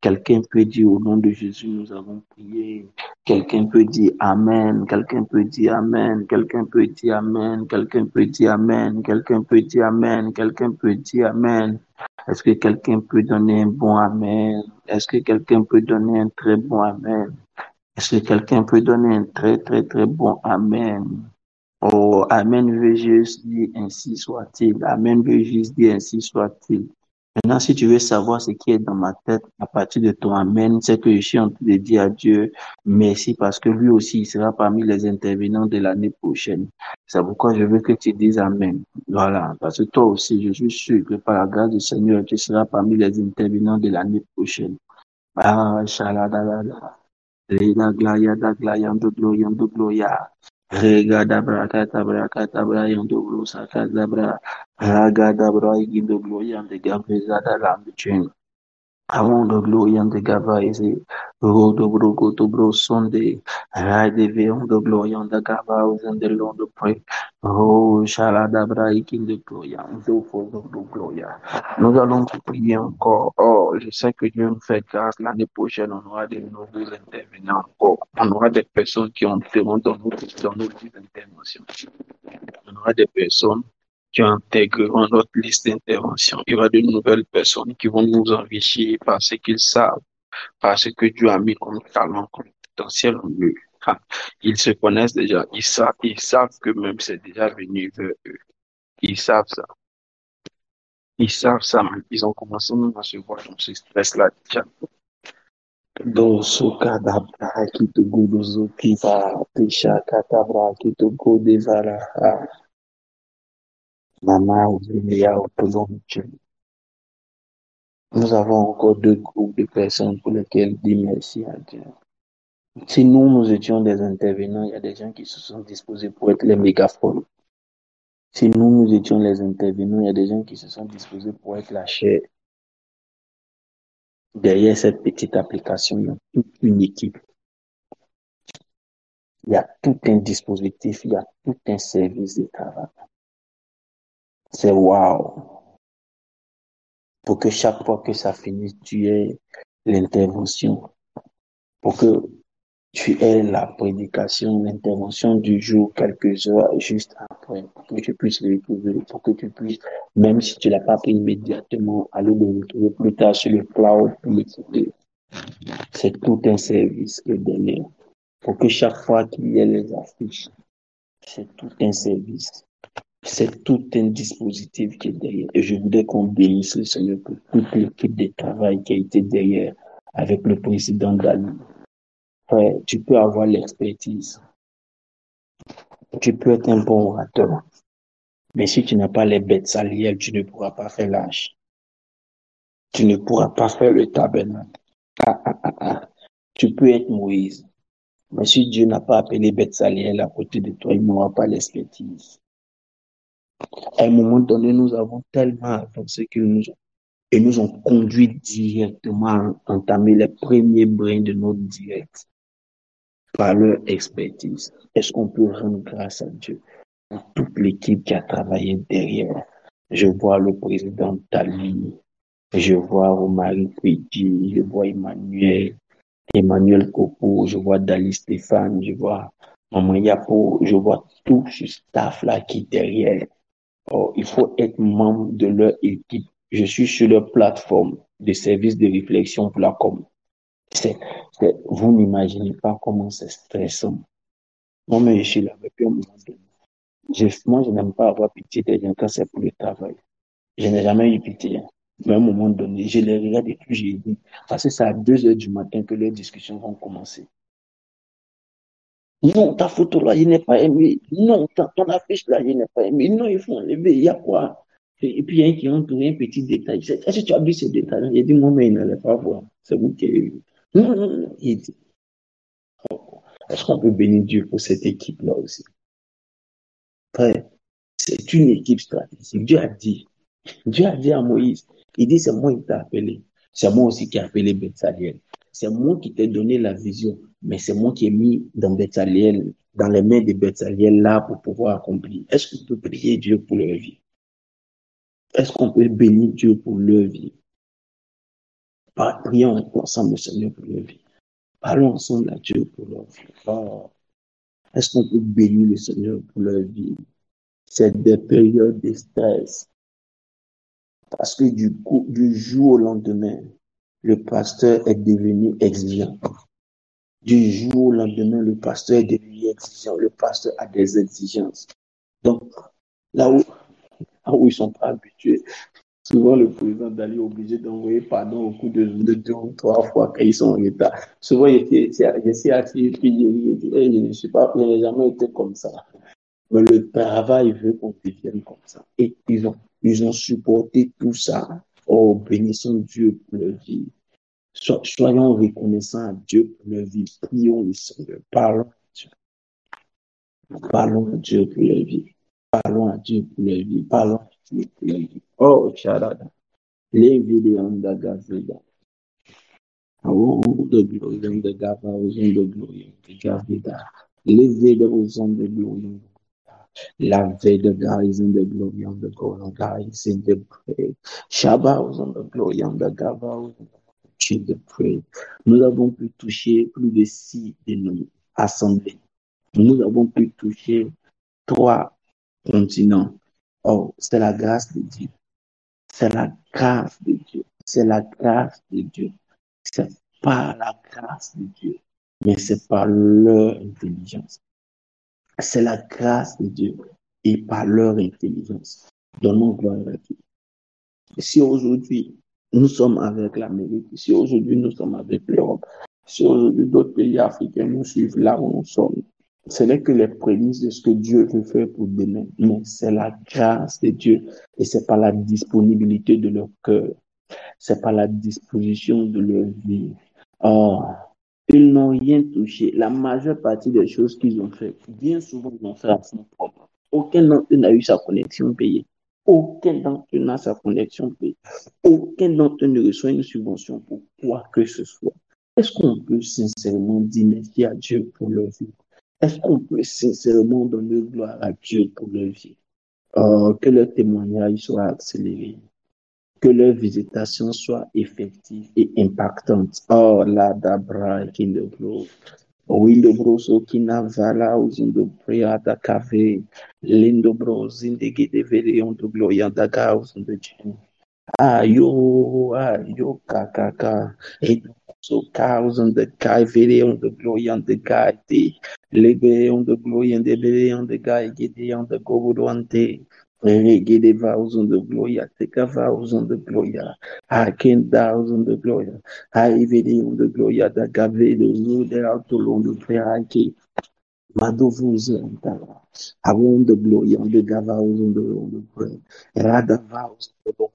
Quelqu'un peut dire au nom de Jésus, nous avons prié. Quelqu'un peut dire Amen, quelqu'un peut dire Amen, quelqu'un peut dire Amen, quelqu'un peut dire Amen, quelqu'un peut dire Amen, quelqu'un peut dire Amen. Est-ce que quelqu'un peut donner un bon Amen? Est-ce que quelqu'un peut donner un très bon Amen? Est-ce que quelqu'un peut donner un très, très, très bon Amen? Oh, Amen veut juste dire ainsi soit-il. Amen veut juste dire ainsi soit-il. Maintenant, si tu veux savoir ce qui est dans ma tête à partir de ton Amen, c'est que je suis en train de dire à Dieu merci parce que lui aussi, il sera parmi les intervenants de l'année prochaine. C'est pourquoi je veux que tu dises Amen. Voilà. Parce que toi aussi, je suis sûr que par la grâce du Seigneur, tu seras parmi les intervenants de l'année prochaine. Ah, shaladadada. Rega glaya da glaya do gloya do gloya. Rega da brakata bra yondo glo sakata bra. Raga da bra igindo gloya de gaveza da lambichen. Avant de gloria de gava ese. Rodo brogo to bro sonde. Rade veon de gloria de gava uzende londo pre. Oh, shalada bra igindo gloya. Do for do gloria. Nous allons prier encore. Oh, je sais que Dieu nous fait grâce. L'année prochaine, on aura des nouveaux intervenants encore. On aura des personnes qui entreront dans nos listes d'intervention. On aura des personnes qui intégreront notre liste d'intervention. Il y aura de nouvelles personnes qui vont nous enrichir parce qu'ils savent, parce que Dieu a mis comme talent, comme potentiel en eux. Ils se connaissent déjà. Ils savent que même c'est déjà venu vers eux. Ils savent ça. Ils savent ça, mais ils ont commencé même à se voir dans ce stress-là déjà. Doso kadabra kito godozo kiva pisha katabra kito godevara mama oublia autonomie. Nous avons encore deux groupes de personnes pour lesquelles dire merci à Dieu. Si nous étions des intervenants, il y a des gens qui se sont disposés pour être les mégaphones. Si nous étions les intervenants, il y a des gens qui se sont disposés pour être la chair. Derrière cette petite application, il y a toute une équipe. Il y a tout un dispositif, il y a tout un service de travail. C'est wow. Pour que chaque fois que ça finisse, tu aies l'intervention. Pour que tu aies la prédication, l'intervention du jour, quelques heures juste après, pour que tu puisses le retrouver, pour que tu puisses, même si tu ne l'as pas pris immédiatement, aller le retrouver plus tard sur le cloud pour l'écouter. C'est tout un service que derrière. Pour que chaque fois qu'il y ait les affiches, c'est tout un service. C'est tout un dispositif qui est derrière. Et je voudrais qu'on bénisse le Seigneur pour toute l'équipe de travail qui a été derrière avec le président Dali. Frère, tu peux avoir l'expertise. Tu peux être un bon orateur. Mais si tu n'as pas les bêtes salières, tu ne pourras pas faire l'arche. Tu ne pourras pas faire le tabernacle. Tu peux être Moïse. Mais si Dieu n'a pas appelé bêtes salières à côté de toi, il n'aura pas l'expertise. À un moment donné, nous avons tellement avancé que nous ont conduit directement à entamer les premiers brins de notre direct par leur expertise. Est-ce qu'on peut rendre grâce à Dieu pour toute l'équipe qui a travaillé derrière? Je vois le président Tali, je vois Romary Kwedi, je vois Emmanuel Coco, je vois Dali Stéphane, je vois Maman Yapo, je vois tout ce staff là qui est derrière. Oh, il faut être membre de leur équipe. Je suis sur leur plateforme de services de réflexion pour la com. Vous n'imaginez pas comment c'est stressant. Moi, mais je suis là depuis un moment donné. Moi, je n'aime pas avoir pitié des gens quand c'est pour le travail. Je n'ai jamais eu pitié. Mais à un moment donné, je les regarde et puis j'ai dit, parce que c'est à 2 heures du matin que les discussions vont commencer. Non, ta photo là, je n'ai pas aimé. Non, ton affiche là, je n'ai pas aimé. Non, il faut enlever. Il y a quoi? Et puis, il y a un qui ont trouvé un petit détail. Est-ce que tu as vu ce détail? J'ai dit, moi, mais il n'allait pas voir. C'est vous qui avez vu. Non, non, non. Il dit, est-ce qu'on peut bénir Dieu pour cette équipe-là aussi? Frère, c'est une équipe stratégique. Dieu a dit à Moïse, il dit, c'est moi qui t'ai appelé. C'est moi aussi qui ai appelé Bethsaliel. C'est moi qui t'ai donné la vision, mais c'est moi qui ai mis dans Bethsaliel, dans les mains de Bethsaliel là pour pouvoir accomplir. Est-ce qu'on peut prier Dieu pour leur vie? Est-ce qu'on peut bénir Dieu pour leur vie? Prions ensemble le Seigneur pour leur vie. Parlons ensemble à Dieu pour leur vie. Oh, est-ce qu'on peut bénir le Seigneur pour leur vie? C'est des périodes de stress. Parce que du jour au lendemain, le pasteur est devenu exigeant. Du jour au lendemain, le pasteur est devenu exigeant. Le pasteur a des exigences. Donc, là où ils ne sont pas habitués, souvent le président Dali est obligé d'envoyer pardon au coup de 2 ou 3 fois quand ils sont en retard. Souvent, je suis assis et puis je dis, hey, je n'ai jamais été comme ça. Mais le travail veut qu'on devienne comme ça. Et ils ont supporté tout ça. Oh, bénissons Dieu pour leur vie. Soyons reconnaissants à Dieu pour leur vie. Prions le Seigneur. Parlons à Dieu. Parlons à Dieu pour leur vie. Parlons à Dieu pour leur vie. Parlons à Dieu pour leur vie. Oh, Charada. Les vidéos de Gazeta. Oh, de glory, de Gava, aux hommes de glory, de Gavida. Les vidéos aux hommes de glory. La veille de guys in the glory of the God, guys in the praise. Shabbat on the glory of the Gava, in the praise. Nous avons pu toucher plus de 6 de nos assemblées. Nous avons pu toucher 3 continents. Oh, c'est la grâce de Dieu. C'est la grâce de Dieu. C'est la grâce de Dieu. C'est pas la grâce de Dieu, mais c'est par leur intelligence. C'est la grâce de Dieu et par leur intelligence. Donnons gloire à Dieu. Si aujourd'hui, nous sommes avec l'Amérique, si aujourd'hui, nous sommes avec l'Europe, si aujourd'hui, d'autres pays africains nous suivent là où nous sommes, ce n'est que les prémices de ce que Dieu veut faire pour demain, mais c'est la grâce de Dieu et c'est pas la disponibilité de leur cœur, c'est pas la disposition de leur vie. Oh, ils n'ont rien touché. La majeure partie des choses qu'ils ont fait, bien souvent, ils ont fait à son propre. Aucun d'entre eux n'a eu sa connexion payée. Aucun d'entre eux n'a sa connexion payée. Aucun d'entre eux ne reçoit une subvention pour quoi que ce soit. Est-ce qu'on peut sincèrement dire merci à Dieu pour leur vie? Est-ce qu'on peut sincèrement donner gloire à Dieu pour leur vie? Que leur témoignage soit accéléré, que leur visitation soit effective et impactante. Oh, la dabra in the glow. Windo broso kina vala uzindo prea da cave. Lindo bros in the gede vele on the gloria da gaus on the chin. Ayo, kakaka. So cows on the guy vele on the glory on the guy. Lebe on the glory and the vele on the guy. Gede on the go one day. Gede vows on the gloria. Take a vows on the gloria. I can vows on the gloria. I vele on the gloria. Da gave the road out to long the prayer. Madovus I want the glory on the gavals on the prayer. Rather vows the Lord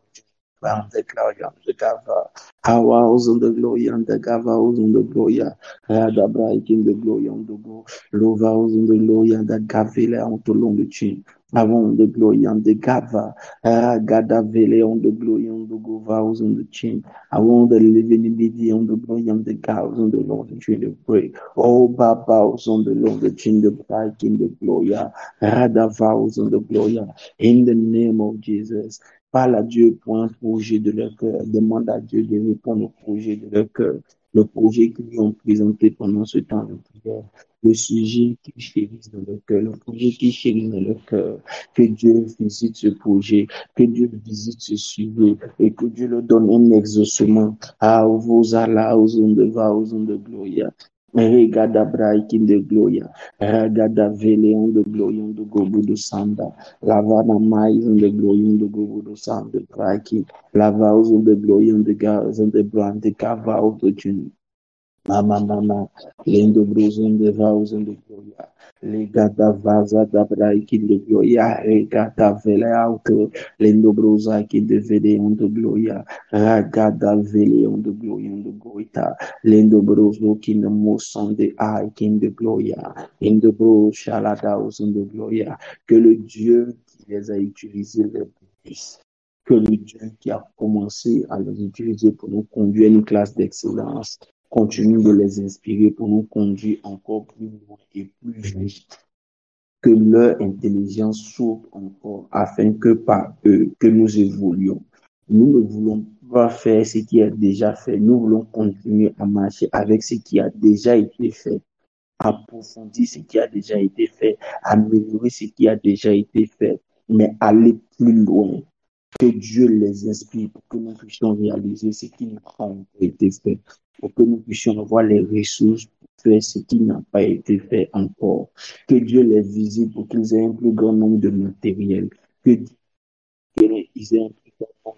on the glory on the gava. Hours on the glory on the gavals on the glory. Rather bright in the glory on the go. Lovals on the glory and the gavela on the long the chin. I want the glory on the gava. Gada vele on the glory on the go vows on the chin. I want the living in the on the glory on the gavs on the Lord the chin to pray. Oh, Babaos on the Lord, the chin the pride in the gloria, Rada vows on the gloria, in the name of Jesus. Parle à Dieu pour un projet de leur cœur. Demande à Dieu de répondre au projet de leur cœur. Le projet qu'ils ont présenté pendant ce temps de prière. Le sujet qu'ils chérissent dans leur cœur. Le projet qu'ils chérissent dans leur cœur. Que Dieu visite ce projet. Que Dieu visite ce sujet. Et que Dieu leur donne un exaucement. Ah, vos Allah, aux ondes de va, aux ondes de gloria. Regada Braikin de Gloria, Regada Veleon de Glorion de Gobu do Sanda, Lavana Mais de Glorion de Gobu do Sanda, Braikin, Lavaus de Glorion de Gaz and the Brand de Cavaus de Jun. Mama, mama, lendo bruzun de vauzun de gloria. Legada vaza da braiki de gloria. Regada vele auto. Lendo bruza ki de vede on de gloria. Ragada vele on de gloria on de goita. Lendo bruzo ki ne moson de ai ki de gloria. Lendo bro shalada on de gloria. Que le Dieu qui les a utilisés les bénisse. Que le Dieu qui a commencé à les utiliser pour nous conduire à une classe d'excellence continue de les inspirer pour nous conduire encore plus loin et plus vite. Que leur intelligence s'ouvre encore afin que par eux, que nous évoluions. Nous ne voulons pas faire ce qui est déjà fait. Nous voulons continuer à marcher avec ce qui a déjà été fait, approfondir ce qui a déjà été fait, améliorer ce qui a déjà été fait, mais aller plus loin. Que Dieu les inspire pour que nous puissions réaliser ce qui n'a pas encore été fait, pour que nous puissions avoir les ressources pour faire ce qui n'a pas été fait encore. Que Dieu les visite pour qu'ils aient un plus grand nombre de matériel. Que Dieu aient un plus grand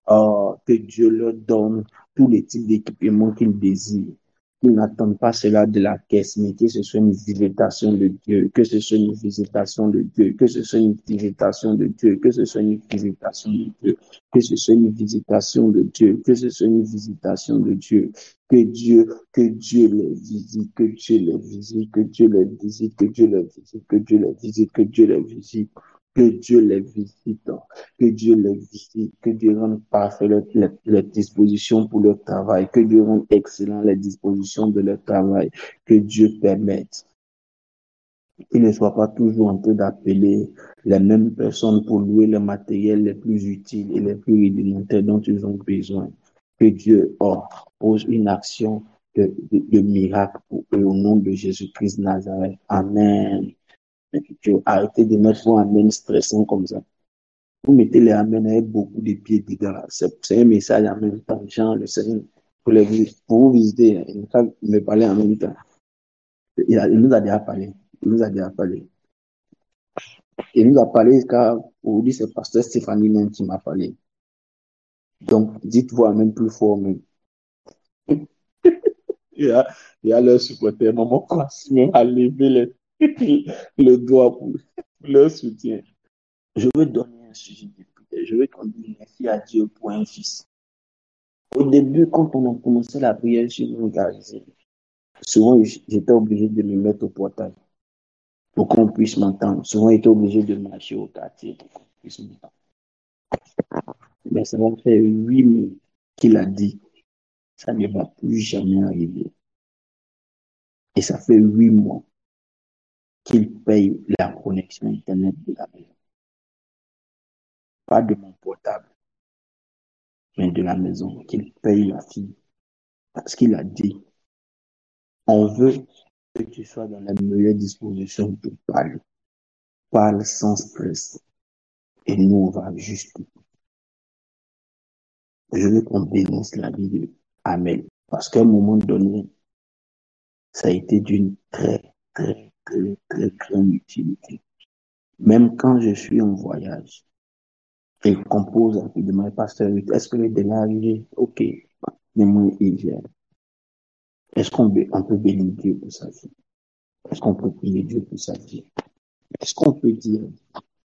nombre que Dieu leur donne tous les types d'équipements qu'ils désirent. Qu'ils n'attendent pas cela de la caisse, mais que ce soit une visitation de Dieu, que ce soit une visitation de Dieu, que ce soit une visitation de Dieu, que ce soit une visitation de Dieu, que ce soit une visitation de Dieu, que ce soit une visitation de Dieu, que Dieu les visite, que Dieu les visite, que Dieu les visite, que Dieu les visite, que Dieu les visite, que Dieu les visite, que Dieu les visite, que Dieu les visite, que Dieu rende parfait les dispositions pour leur travail, que Dieu rende excellent les dispositions de leur travail, que Dieu permette qu'ils ne soient pas toujours en train d'appeler les mêmes personnes pour louer le matériel les plus utiles et les plus rudimentaires dont ils ont besoin. Que Dieu pose une action de miracle pour eux au nom de Jésus-Christ de Nazareth. Amen. Arrêtez de mettre vos amen stressants comme ça. Vous mettez les amens avec beaucoup de pieds dedans. C'est un message en même temps. Genre, le Seigneur, pour vous visiter, il ne faut me parler en même temps. Il nous a déjà parlé. Il nous a déjà parlé. Il nous a parlé car aujourd'hui, c'est pasteur Stéphanie même qui m'a parlé. Donc, dites-vous même plus fort même. Il y a leur supporter. Maman continue à lever le doigt pour leur soutien. Je veux donner un sujet de prière. Je veux qu'on dise merci à Dieu pour un fils. Au début, quand on a commencé la prière sur mon gars, souvent j'étais obligé de me mettre au portail pour qu'on puisse m'entendre. Souvent j'étais obligé de marcher au quartier pour qu'on puisse m'entendre. Mais ça va faire 8 mois qu'il a dit, ça ne va plus jamais arriver. Et ça fait 8 mois qu'il paye la connexion Internet de la maison. Pas de mon portable, mais de la maison, qu'il paye la fille. Parce qu'il a dit, on veut que tu sois dans la meilleure disposition pour parler. Parle sans stress. Et nous, on va juste. Je veux qu'on bénisse la vie de Amen. Parce qu'à un moment donné, ça a été d'une très, très, très, très grande utilité. Même quand je suis en voyage, il compose rapidement, pasteur, est-ce que le délai est arrivé? Ok, mais moi, il vient. Est-ce qu'on peut bénir Dieu pour sa vie? Est-ce qu'on peut prier Dieu pour sa vie? Est-ce qu'on peut dire,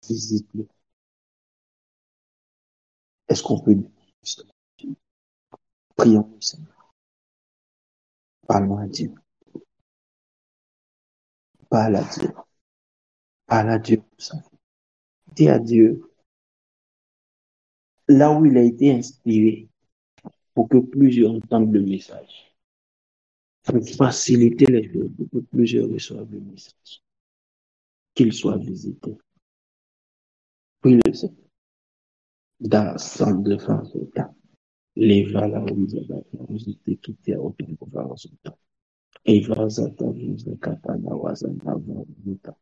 visite-le? Est-ce qu'on peut dire, prions le Seigneur? Parlons à Dieu. Parle à Dieu. Parle à Dieu pour sa vie. Dis à Dieu, là où il a été inspiré, pour que plusieurs entendent le message. Pour faciliter les choses, pour que plusieurs reçoivent le message. Qu'il soit visité. Puis le Seigneur, dans son défense, les valeurs, vous étiez quittés à aucun pouvoir. Et vas à ta vie, katana, wazana, vavuta.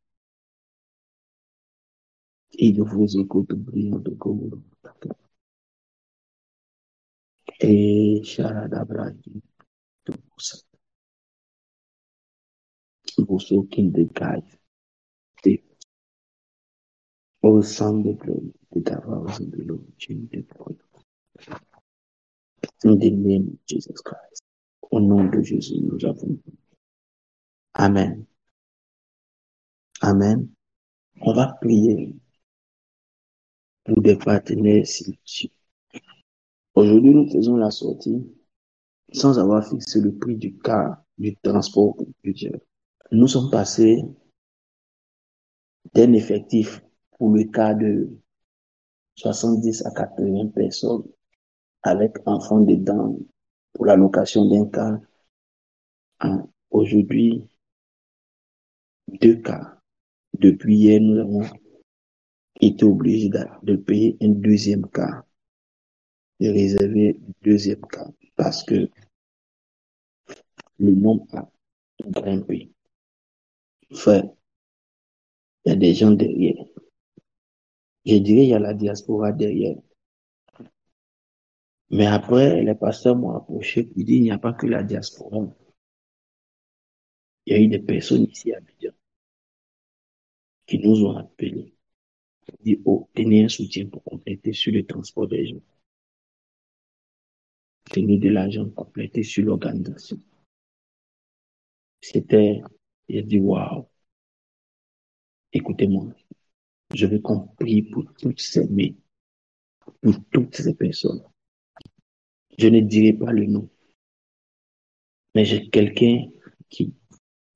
Et de vous écoute, brillant de Gomorrah. Et Sharadabra, tout ça. Vous ceux qui dégagent. Au sang de glory, the devils of the Lord, Jesus, in the name of Jesus Christ. Au nom de Jésus, nous avons. Amen. Amen. On va prier pour des partenaires spirituels. Aujourd'hui, nous faisons la sortie sans avoir fixé le prix du car, du transport pour plusieurs. Nous sommes passés d'un effectif pour le cas de 70 à 80 personnes avec enfants dedans pour la location d'un car. Aujourd'hui, 2 cas. Depuis hier, nous avons été obligés de payer un deuxième car, de réserver un deuxième car parce que le nombre a grimpé. Frère, il y a des gens derrière. Je dirais il y a la diaspora derrière. Mais après, les pasteurs m'ont approché pour dire il n'y a pas que la diaspora. Il y a eu des personnes ici à Abidjan qui nous ont appelés. Dit, oh, tenez un soutien pour compléter sur le transport des gens. Tenez de l'argent pour compléter sur l'organisation. J'ai dit, waouh, écoutez-moi, je veux qu'on prie pour toutes ces mains, pour toutes ces personnes. Je ne dirai pas le nom, mais j'ai quelqu'un qui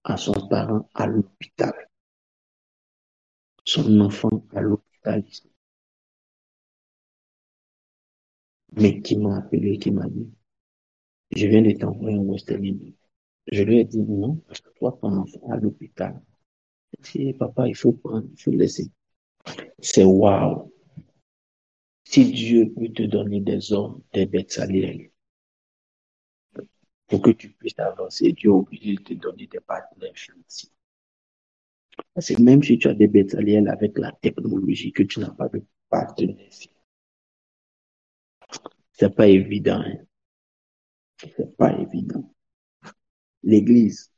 a son parent à l'hôpital, son enfant à l'hôpital, mais qui m'a appelé, qui m'a dit, je viens de t'envoyer un Western Union. Je lui ai dit non, parce que toi, ton enfant à l'hôpital. Je dit, papa, il faut prendre, il faut laisser. C'est waouh. Si Dieu peut te donner des hommes, des bêtes salières, pour que tu puisses avancer, Dieu est obligé de te donner des partenaires financiers. Parce que même si tu as des bêtes salières avec la technologie, que tu n'as pas de partenaire, c'est pas évident. Hein? C'est pas évident. L'église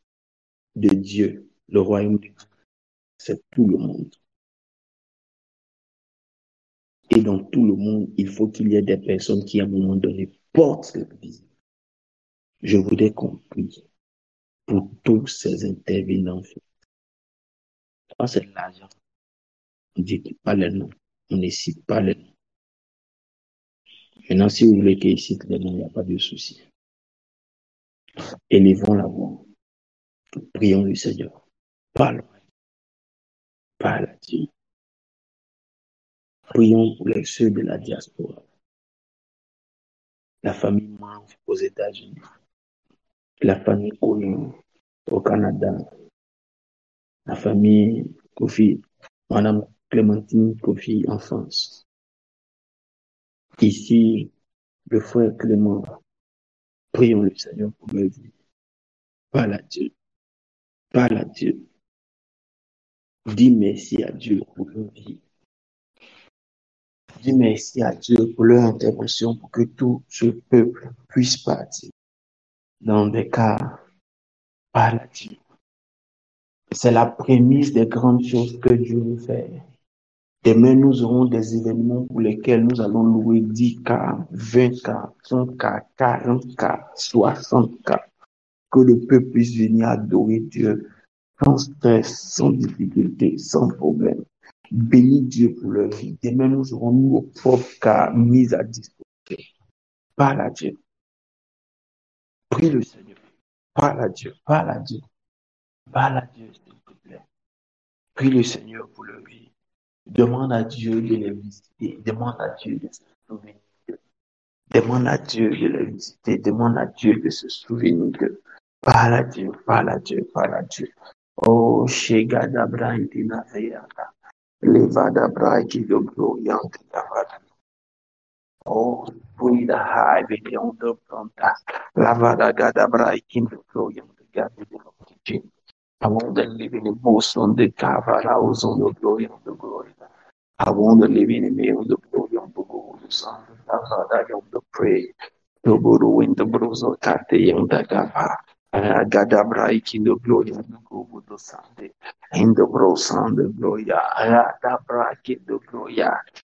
de Dieu, le royaume de Dieu, c'est tout le monde. Et dans tout le monde, il faut qu'il y ait des personnes qui, à un moment donné, portent l'église. Je voudrais qu'on prie pour tous ces intervenants. Quand c'est l'argent, on ne dit pas les noms, on ne cite pas les noms. Maintenant, si vous voulez qu'ils citent les noms, il n'y a pas de souci. Élevons la voix. Prions le Seigneur. Parle à Dieu. Prions pour les ceux de la diaspora. La famille Manf aux États-Unis. La famille Oyon au Canada. La famille Kofi, Madame Clémentine Kofi en France. Ici, le frère Clément. Prions le Seigneur pour leur vie. Parle à Dieu. Parle à Dieu. Dis merci à Dieu pour leur vie. Dis merci à Dieu pour leur intervention pour que tout ce peuple puisse partir. Dans des cas, parle à Dieu. C'est la prémisse des grandes choses que Dieu veut faire. Demain, nous aurons des événements pour lesquels nous allons louer 10 cas, 20 cas, 100 cas, 40 cas, 60 cas. Que le peuple puisse venir adorer Dieu sans stress, sans difficulté, sans problème. Bénis Dieu pour leur vie. Demain, nous aurons nos propres cas mis à disposition. Parle à Dieu. Prie le Seigneur. Parle à Dieu. Parle à Dieu. Parle à Dieu, s'il te plaît. Prie le Seigneur pour leur vie. Demande à Dieu de les visiter. Demande à Dieu de se souvenir d'eux. Demande à Dieu de les visiter. Demande à Dieu de se souvenir d'eux. Parle à Dieu. Parle à Dieu. Parle à Dieu. Oh, Shegada Brahidina Veyata. Levada Brahidi Gloriante Lavada. Oh, breathe a high beyond the pronta. Lavada Gada Brahidi Gloriante Gadi. I want to live in the most on the cover, I was on the glory of the glory. I want to live in the name of the glory of the glory. Son, I want to pray. The Buddha win the Buddha's Kate Young Dagava. Gadabra in the glory of the glory of Sunday. In the bro sound the glory. Gadabra in the glory.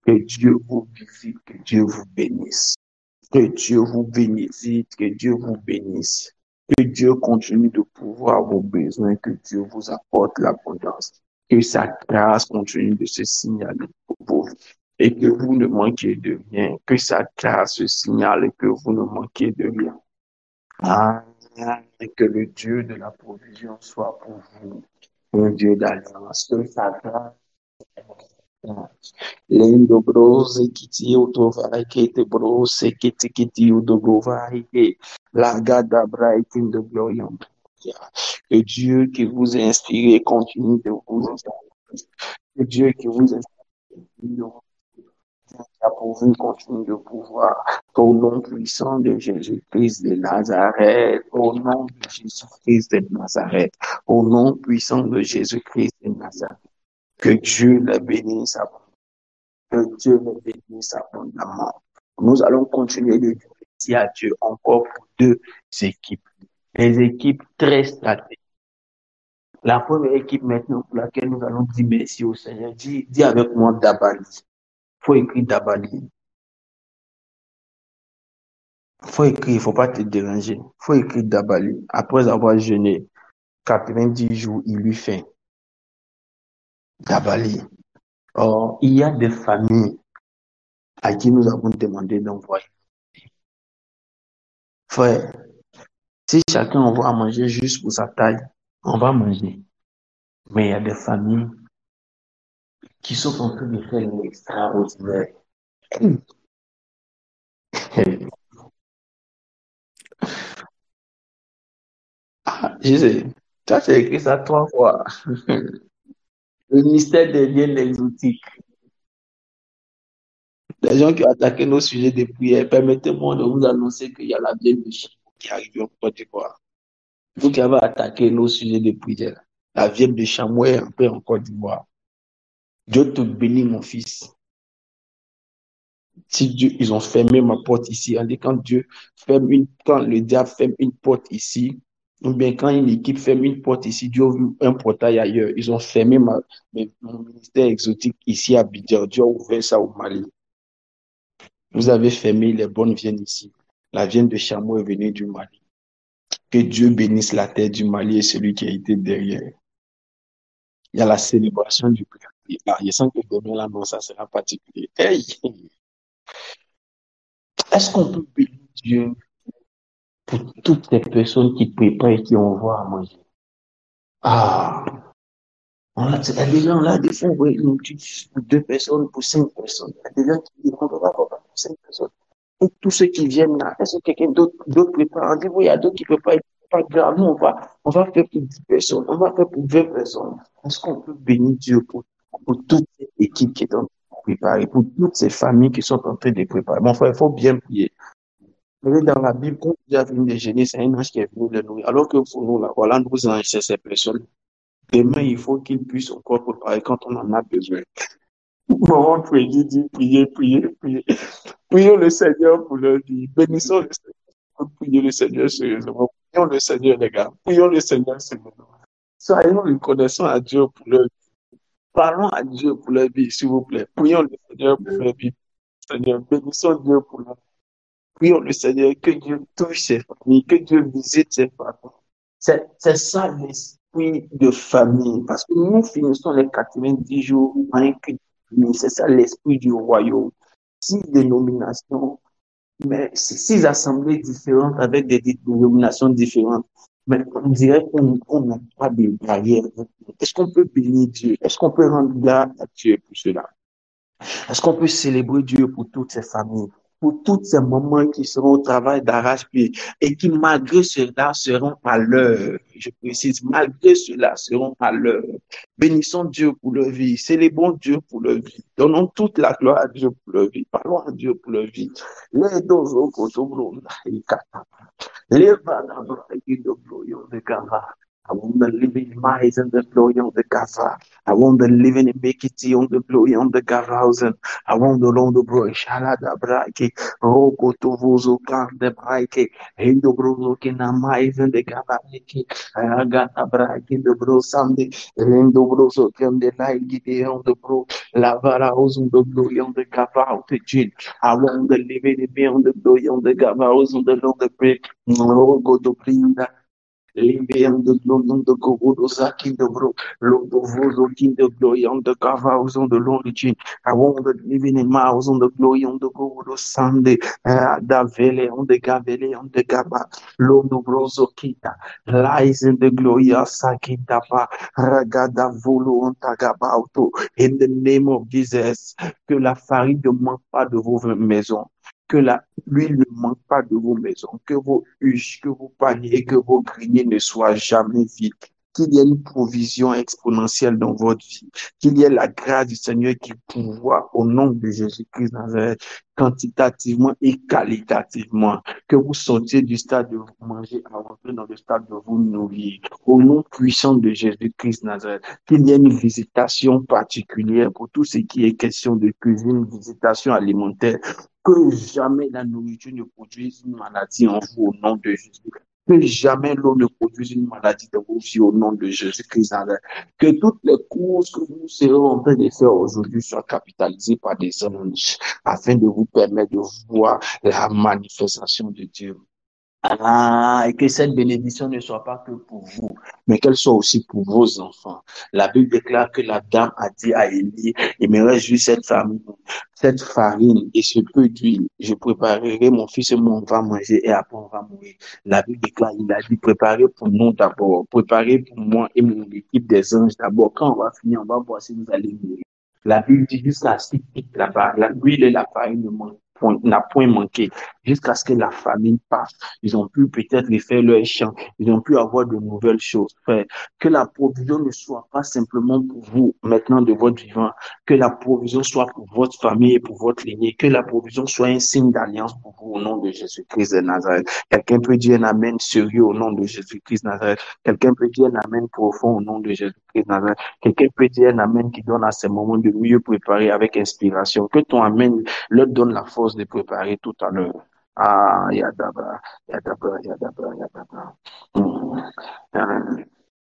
Que Dieu vous visite, que Dieu vous bénisse. Que Dieu vous bénisse, que Dieu vous bénisse. Que Dieu continue de pourvoir vos besoins, que Dieu vous apporte l'abondance, que sa grâce continue de se signaler pour vous et que vous ne manquiez de rien, que sa grâce se signale et que vous ne manquiez de rien. Ah, et que le Dieu de la provision soit pour vous, un Dieu d'alliance, que sa grâce. Lendo brose kiti utovai kete brose kiti kiti udovai ke la gada bright in the glory. Que Dieu qui vous a inspiré continue de vous inspirer. Que Dieu qui vous inspire a pourvu continue de pouvoir. Au nom puissant de Jésus-Christ de Nazareth, au nom de Jésus-Christ de Nazareth, au nom puissant de Jésus-Christ de Nazareth, que Dieu le bénisse abondamment. Que Dieu le bénisse abondamment. Nous allons continuer de dire à Dieu encore pour deux équipes. Des équipes très stratégiques. La première équipe maintenant pour laquelle nous allons dire merci au Seigneur, dis avec moi Dabali. Il faut écrire Dabali. Il faut écrire, il ne faut pas te déranger. Il faut écrire Dabali. Après avoir jeûné 90 jours, il lui fait Dabali. Or, il y a des familles à qui nous avons demandé d'envoyer. Frère, si chacun envoie à manger juste pour sa taille, on va manger. Mais il y a des familles qui sont en train de faire l'extraordinaire. Je sais, toi, tu as écrit ça 3 fois. Le mystère derrière l'exotique. Les gens qui ont attaqué nos sujets de prière, permettez-moi de vous annoncer qu'il y a la vieille de Chine qui arrive en Côte d'Ivoire. Vous qui avez attaqué nos sujets de prière, la vieille de chamois est entrée en Côte d'Ivoire. Dieu te bénit, mon fils. Si Dieu, ils ont fermé ma porte ici, on dit quand quand le diable ferme une porte ici, ou bien quand une équipe ferme une porte ici, Dieu ouvre un portail ailleurs. Ils ont fermé mon ministère exotique ici à Abidjan. Dieu a ouvert ça au Mali. Vous avez fermé les bonnes viennent ici. La vienne de chameau est venue du Mali. Que Dieu bénisse la terre du Mali et celui qui a été derrière. Il y a la célébration du père. Je sens que demain, là, non, ça sera particulier. Hey! Est-ce qu'on peut bénir Dieu pour toutes les personnes qui préparent et qui envoient à manger? Ah! On a des fois, ouais, une petite pour 2 personnes, pour 5 personnes. Il y a des gens qui disent, on ne peut pas pour 5 personnes. Et tous ceux qui viennent là, est-ce que quelqu'un d'autre prépare? On dit, oui, il y a d'autres qui préparent, pas grave. Nous, on va faire pour 10 personnes, on va faire pour 20 personnes. Est-ce qu'on peut bénir Dieu pour toute cette équipe qui est en train de préparer, pour toutes ces familles qui sont en train de préparer? Mon frère, il faut bien prier. Mais dans la Bible, quand Dieu a venu déjeuner, c'est un ange qui est venu le nourrir. Alors que pour nous, là, voilà, nos anges, c'est ces personnes. Demain, il faut qu'ils puissent encore préparer quand on en a besoin. Maman, priez, priez, priez, priez. Prions le Seigneur pour leur vie. Bénissons le Seigneur. Prions le Seigneur sérieusement. Prions le Seigneur, les gars. Prions le Seigneur sérieusement. Soyons reconnaissants à Dieu pour leur vie. Parlons à Dieu pour leur vie, s'il vous plaît. Prions le Seigneur pour leur vie. Seigneur, bénissons Dieu pour leur vie. Prions le Seigneur que Dieu touche ses familles, que Dieu visite ses familles. C'est ça l'esprit de famille. Parce que nous finissons les 90 jours en un culte de famille. C'est ça l'esprit du royaume. 6 dénominations, mais 6 assemblées différentes avec des dénominations différentes. Mais on dirait qu'on n'a pas de barrière. Est-ce qu'on peut bénir Dieu? Est-ce qu'on peut rendre grâce à Dieu pour cela? Est-ce qu'on peut célébrer Dieu pour toutes ces familles, pour tous ces moments qui seront au travail d'arrache-pied et qui, malgré cela, seront à l'heure? Je précise, malgré cela, seront à l'heure. Bénissons Dieu pour leur vie, célébrons Dieu pour leur vie, donnons toute la gloire à Dieu pour leur vie, parlons à Dieu pour leur vie. Les deux autres, live in the glory of the Gava. I want to live in mice and the glory of the Gava. I want to live in Bekiti on the glory on the Gavausen. I want the Lord of Bro, Shalada Brake, Roko Tovozo Kan the Brake, Hindo Brozo Kina mice and the Gavaki, Agata Brake in the Bro Sunday, Lindo Brozo Kan the Light on the Bro, Lavara on the glory on the Gavau, the Jin. I want to live in the glory on the Gavausen, the Lord of Break. Oh, go to bring that Libéant de gloire de Gogo, Zaki de Bro, Lodo Vozo, King de Gloyant de Kava, aux ondes de l'origine, avant de l'événement, aux ondes de Gloyant de Gogo, Sande, Davele, on de Gavele, on de Gaba, Lodo Brozo Kita, Lies in the Gloria, Saki Daba, Ragada Volo, on Tagabauto, in the name of Jesus, que la farine ne manque pas de vos maisons, que l'huile ne manque pas de vos maisons, que vos huches, que vos paniers, que vos greniers ne soient jamais vides, qu'il y ait une provision exponentielle dans votre vie, qu'il y ait la grâce du Seigneur qui pourvoit au nom de Jésus-Christ Nazareth, quantitativement et qualitativement, que vous sortiez du stade de vous manger à rentrer dans le stade de vous nourrir, au nom puissant de Jésus-Christ Nazareth, qu'il y ait une visitation particulière pour tout ce qui est question de cuisine, visitation alimentaire, que jamais la nourriture ne produise une maladie en vous au nom de Jésus. Que jamais l'eau ne produise une maladie de vos vies au nom de Jésus-Christ. Que toutes les courses que nous serons en train de faire aujourd'hui soient capitalisées par des anges afin de vous permettre de voir la manifestation de Dieu. Ah, et que cette bénédiction ne soit pas que pour vous, mais qu'elle soit aussi pour vos enfants. La Bible déclare que la dame a dit à Élie, il me reste juste cette farine et ce peu d'huile. Je préparerai mon fils et moi on va manger et après on va mourir. La Bible déclare, il a dit, préparez pour nous d'abord, préparez pour moi et mon équipe des anges d'abord. Quand on va finir, on va voir si vous allez mourir. La Bible dit jusqu'à ce qu'il là-bas, l'huile et la farine n'a point manqué jusqu'à ce que la famine passe. Ils ont pu peut-être refaire leur champ. Ils ont pu avoir de nouvelles choses. Frère, que la provision ne soit pas simplement pour vous, maintenant de votre vivant. Que la provision soit pour votre famille et pour votre lignée. Que la provision soit un signe d'alliance pour vous au nom de Jésus-Christ de Nazareth. Quelqu'un peut dire un amen sérieux au nom de Jésus-Christ de Nazareth. Quelqu'un peut dire un amen profond au nom de Jésus-Christ de Nazareth. Quelqu'un peut dire un amen qui donne à ces moments de mieux préparer avec inspiration. Que ton amen leur donne la force de préparer tout à l'heure. Ah, Yadaba, Yadaba, Yadaba, Yadaba.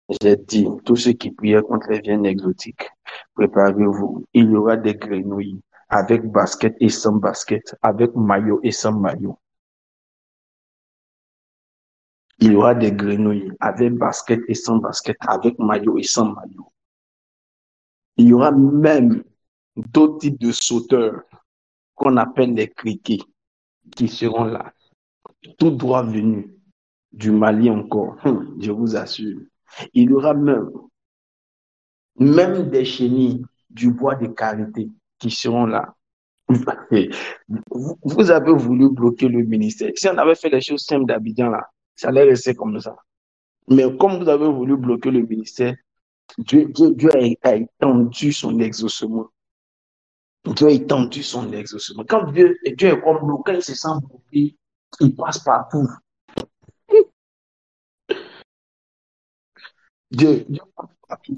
J'ai dit, tous ceux qui priaient contre les viandes exotiques, préparez-vous. Il y aura des grenouilles avec basket et sans basket, avec maillot et sans maillot. Il y aura des grenouilles avec basket et sans basket, avec maillot et sans maillot. Il y aura même d'autres types de sauteurs qu'on appelle les criquets qui seront là, tout droit venus du Mali encore, je vous assure. Il y aura même des chenilles du bois de karité qui seront là. Vous avez voulu bloquer le ministère. Si on avait fait les choses simples d'Abidjan là, ça allait rester comme ça. Mais comme vous avez voulu bloquer le ministère, Dieu a étendu son exaucement. Dieu a étendu son exaucement. Quand Dieu est comme nous, quand il se sent bloqué, il passe partout. Dieu passe partout.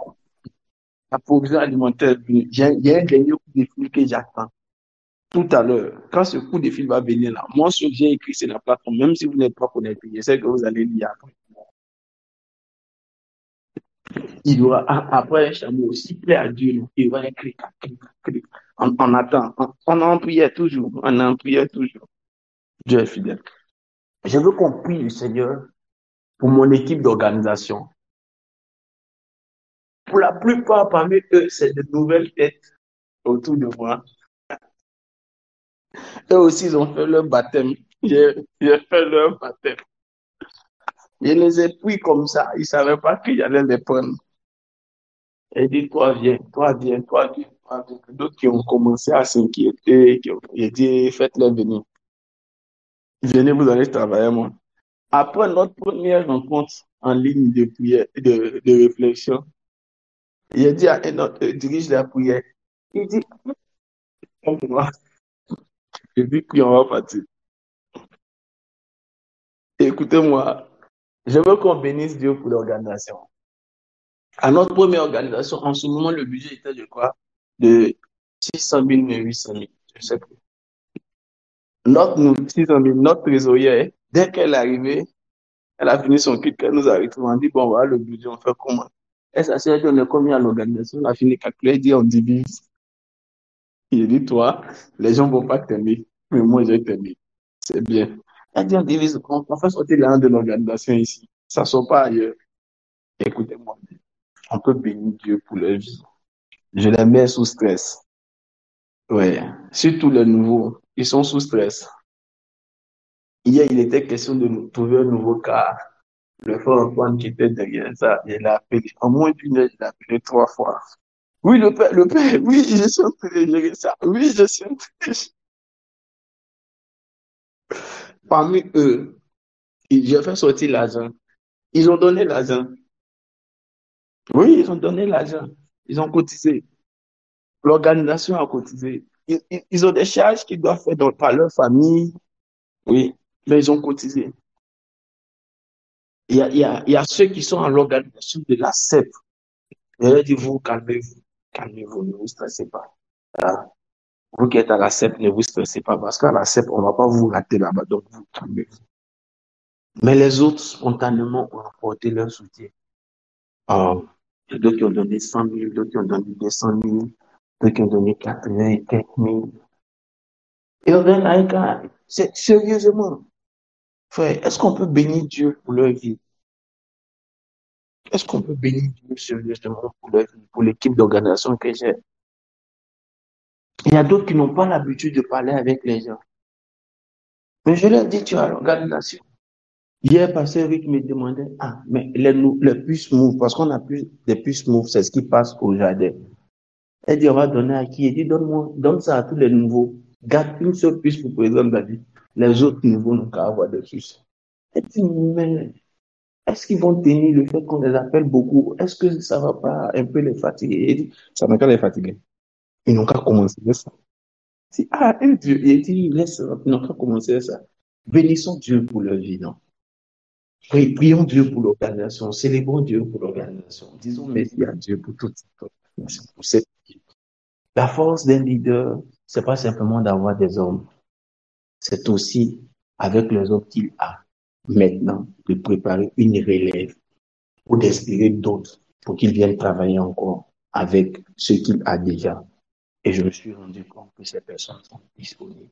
La provision alimentaire, il y a un dernier coup de fil que j'attends. Tout à l'heure, quand ce coup de fil va venir là, moi, ce que j'ai écrit sur la plateforme, même si vous n'êtes pas connecté, je sais que vous allez lire après. Il y aura, après un chameau aussi, plaît à Dieu, il y aura un clic, clic, clic. On attend, on en prière toujours, on en prière toujours. Dieu est fidèle. Je veux qu'on prie le Seigneur pour mon équipe d'organisation. Pour la plupart parmi eux, c'est de nouvelles têtes autour de moi. Eux aussi, ils ont fait leur baptême. J'ai fait leur baptême. Je les ai pris comme ça. Ils ne savaient pas que j'allais les prendre. Et dit, toi, viens, toi, viens, toi, viens, toi, viens. D'autres qui ont commencé à s'inquiéter, j'ai dit, faites-les venir. Venez, vous allez travailler, moi. Après notre première rencontre en ligne de prière, de réflexion, j'ai dit à un autre, dirige la prière. Il dit, comme moi, je dis, puis on va partir. Écoutez-moi, je veux qu'on bénisse Dieu pour l'organisation. À notre première organisation, en ce moment, le budget était de quoi? De 600 000, mais 800 000. Je sais plus. 600 000, notre trésorière, dès qu'elle est arrivée, elle a fini son kit, elle nous a retrouvés. On dit, bon, voilà le budget, on fait comment? Elle s'assure qu'on est combien à l'organisation, on a fini de calculer, elle dit, on divise. Il dit, toi, les gens ne vont pas t'aimer, mais moi, je vais t'aimer. C'est bien. Elle dit, on divise, on fait sortir l'argent de l'organisation ici. Ça ne sort pas ailleurs. Écoutez-moi, on peut bénir Dieu pour leur vie. Je les mets sous stress. Ouais. Surtout les nouveaux, ils sont sous stress. Hier, il était question de nous trouver un nouveau cas. Le frère Antoine qui était derrière ça, il a appelé. En moins d'une heure, il a appelé 3 fois. Oui, le père, oui, je suis en train de gérer ça. Oui, je suis en train de... Parmi eux, j'ai fait sortir l'argent. Ils ont donné l'argent. Oui, ils ont donné l'argent. Ils ont cotisé. L'organisation a cotisé. Ils ont des charges qu'ils doivent faire par leur famille. Oui, mais ils ont cotisé. Il y a ceux qui sont à l'organisation de la CEP. Je leur dis, vous, calmez-vous. Calmez-vous, ne vous stressez pas. Hein. Vous qui êtes à la CEP, ne vous stressez pas parce qu'à la CEP, on ne va pas vous rater là-bas. Donc, vous calmez-vous. Mais les autres, spontanément, ont apporté leur soutien. Euh, il y a d'autres qui ont donné 100 000, d'autres qui ont donné 200 000, d'autres qui ont donné 80 et quelques mille. Et on donne à un cas, sérieusement, frère, est-ce qu'on peut bénir Dieu pour leur vie? Est-ce qu'on peut bénir Dieu sérieusement pour leur vie, pour l'équipe d'organisation que j'ai? Il y a d'autres qui n'ont pas l'habitude de parler avec les gens. Mais je leur dis, tu as l'organisation. Hier, Pasteur Rick me demandait, ah, mais les puces move, parce qu'on a plus des puces move, c'est ce qui passe au jardin. Elle dit, on va donner à qui? Elle dit, donne-moi, donne ça à tous les nouveaux. Garde une seule puce pour président David. Les autres nouveaux n'ont qu'à avoir des puces. Elle dit, mais est-ce qu'ils vont tenir le fait qu'on les appelle beaucoup? Est-ce que ça va pas un peu les fatiguer? Elle dit, ça n'a qu'à les fatiguer. Ils n'ont qu'à commencer ça. Si, ah, et Dieu, il dit, laisse, ils n'ont qu'à commencer ça. Bénissons Dieu pour leur vie, non? Oui, prions Dieu pour l'organisation, célébrons Dieu pour l'organisation. Disons merci à Dieu pour toute cette organisation, pour cette équipe. La force d'un leader, c'est pas simplement d'avoir des hommes, c'est aussi avec les hommes qu'il a maintenant de préparer une relève ou d'inspirer d'autres pour qu'ils viennent travailler encore avec ce qu'il a déjà. Et je me suis rendu compte que ces personnes sont disponibles,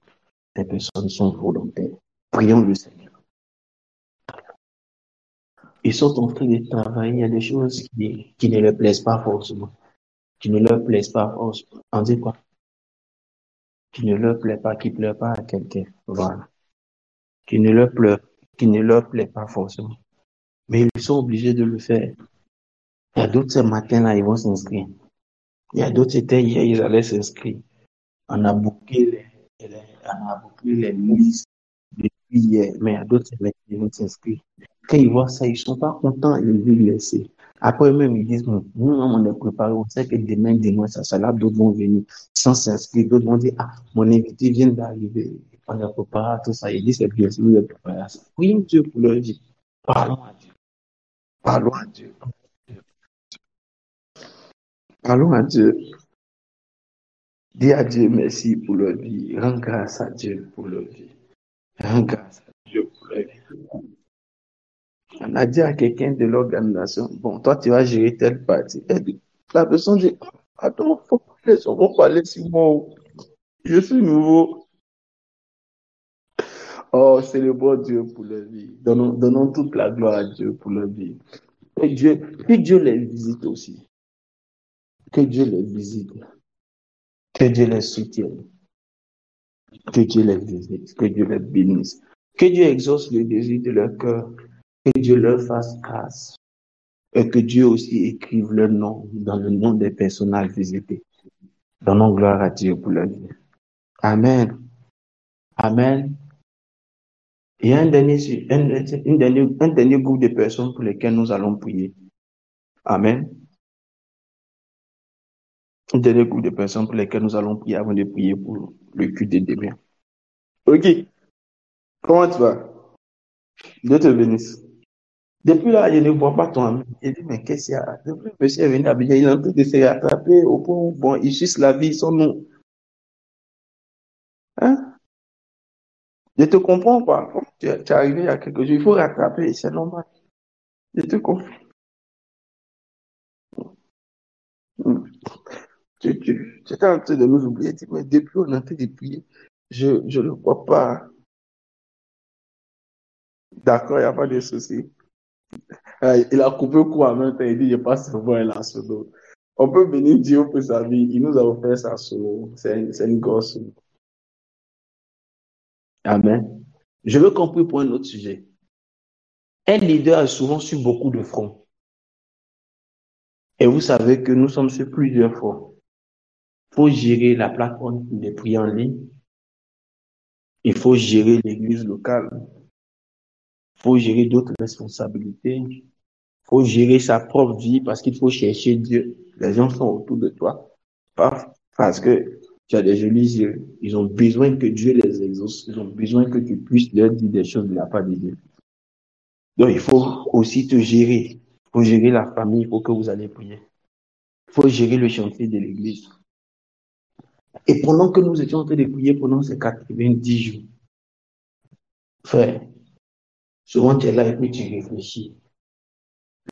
ces personnes sont volontaires. Prions le Seigneur. Ils sont en train de travailler, il y a des choses qui ne leur plaisent pas forcément, qui ne leur plaisent pas forcément. On dit quoi? Qui ne leur plaît pas, qui ne plaît pas à quelqu'un. Voilà. Qui ne leur plaît, qui ne leur plaît pas forcément. Mais ils sont obligés de le faire. Il y a d'autres ce matin-là, ils vont s'inscrire. Il y a d'autres, c'était hier, ils allaient s'inscrire. On a booké les listes depuis hier, mais il y a d'autres, ils vont s'inscrire. Quand ils voient ça, ils ne sont pas contents, ils veulent laisser. Après même, ils disent, bon, nous, on est préparés, on sait que demain, dimanche, ça là, d'autres vont venir sans s'inscrire. D'autres vont dire, ah, mon invité vient d'arriver. On est préparé, tout ça. Ils disent, c'est bien sûr, vous êtes préparé à ça. Prions Dieu pour leur vie. Parlons à Dieu. Parlons à Dieu. Parlons à Dieu. Dis à Dieu merci pour leur vie. Rends grâce à Dieu pour leur vie. Rends grâce à Dieu pour leur vie. On a dit à quelqu'un de l'organisation, bon, toi, tu vas gérer telle partie. Et la personne dit, attends, faut pas les gens vont parler sur moi. Je suis nouveau. Oh, célébrons Dieu pour leur vie. Donnons toute la gloire à Dieu pour leur vie. Et que Dieu les visite aussi. Que Dieu les visite. Que Dieu les soutienne. Que Dieu les visite. Que Dieu les bénisse. Que Dieu exauce le désir de leur cœur. Que Dieu leur fasse grâce. Et que Dieu aussi écrive leur nom dans le nom des personnages visités. Donnons gloire à Dieu pour leur vie. Amen. Amen. Il y a un dernier groupe de personnes pour lesquelles nous allons prier. Amen. Un dernier groupe de personnes pour lesquelles nous allons prier avant de prier pour le culte de demain. Ok. Comment tu vas? Dieu te bénisse. Depuis là, je ne vois pas ton ami. Il dit, mais qu'est-ce qu'il y a? Depuis que monsieur est venu à Abidjan, il est en train de se rattraper au point où, bon, il suce la vie, son nom. Hein? Je te comprends pas. Tu es arrivé il y a quelques jours, il faut rattraper, c'est normal. Je te comprends. Tu étais en train de nous oublier. Tu dis, mais depuis on est en train de prier, je ne vois pas. D'accord, il n'y a pas de souci. Il a coupé court en même temps. Il dit, je passe voir un solo. On peut bénir Dieu pour sa vie. Il nous a offert sa solo. C'est une gosse. Amen. Je veux qu'on prie pour un autre sujet. Un leader a souvent sur beaucoup de fronts. Et vous savez que nous sommes sur plusieurs fronts. Il faut gérer la plateforme des prières en ligne. Il faut gérer l'église locale. Il faut gérer d'autres responsabilités. Il faut gérer sa propre vie parce qu'il faut chercher Dieu. Les gens sont autour de toi. Pas parce que tu as des jolis yeux. Ils ont besoin que Dieu les exauce. Ils ont besoin que tu puisses leur dire des choses de la part de Dieu. Donc, il faut aussi te gérer. Il faut gérer la famille. Il faut que vous allez prier. Il faut gérer le chantier de l'église. Et pendant que nous étions en train de prier pendant ces 90 jours, frère, souvent tu es là et puis tu réfléchis.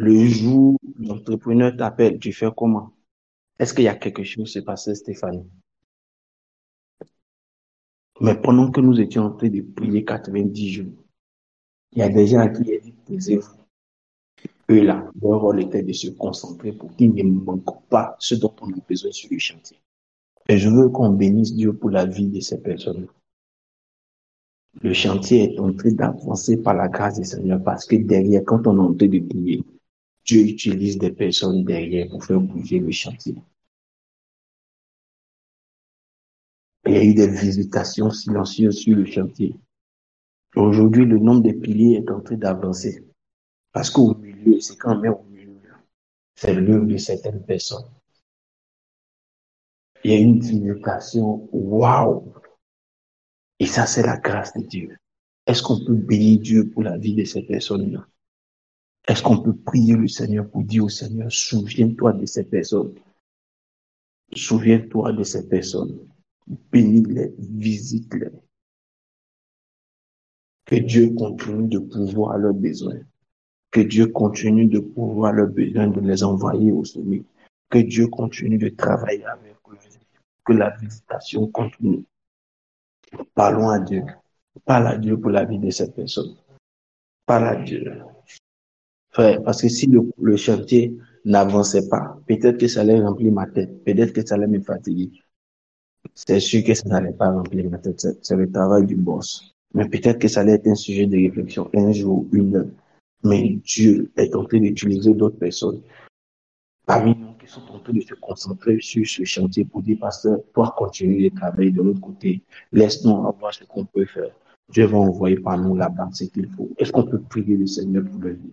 Le jour où l'entrepreneur t'appelle, tu fais comment? Est-ce qu'il y a quelque chose qui s'est passé, Stéphanie? Mais pendant que nous étions en train de prier 90 jours, il y a des gens à qui il a dit, posez-vous. Eux là, leur rôle était de se concentrer pour qu'ils ne manquent pas ce dont on a besoin sur le chantier. Et je veux qu'on bénisse Dieu pour la vie de ces personnes. Le chantier est en train d'avancer par la grâce du Seigneur parce que derrière, quand on est en train de prier, Dieu utilise des personnes derrière pour faire bouger le chantier. Il y a eu des visitations silencieuses sur le chantier. Aujourd'hui, le nombre de piliers est en train d'avancer. Parce qu'au milieu, c'est quand même au milieu, c'est l'œuvre de certaines personnes. Il y a une visitation, waouh! Et ça, c'est la grâce de Dieu. Est-ce qu'on peut bénir Dieu pour la vie de ces personnes-là? Est-ce qu'on peut prier le Seigneur pour dire au Seigneur, souviens-toi de ces personnes. Souviens-toi de ces personnes. Bénis-les, visite-les. Que Dieu continue de pouvoir leurs besoins. Que Dieu continue de pouvoir leurs besoins, de les envoyer au sommet. Que Dieu continue de travailler avec eux. Que la visitation continue. Parlons à Dieu. Parle à Dieu pour la vie de cette personne. Parle à Dieu. Frère, parce que si le chantier n'avançait pas, peut-être que ça allait remplir ma tête. Peut-être que ça allait me fatiguer. C'est sûr que ça n'allait pas remplir ma tête. C'est le travail du boss. Mais peut-être que ça allait être un sujet de réflexion un jour, une heure. Mais Dieu est en train d'utiliser d'autres personnes parmi nous qui sont en train de se concentrer sur ce chantier pour dire, pasteur, toi, continue de travailler de l'autre côté. Laisse-nous voir ce qu'on peut faire. Dieu va envoyer par nous là-bas ce qu'il faut. Est-ce qu'on peut prier le Seigneur pour le vie?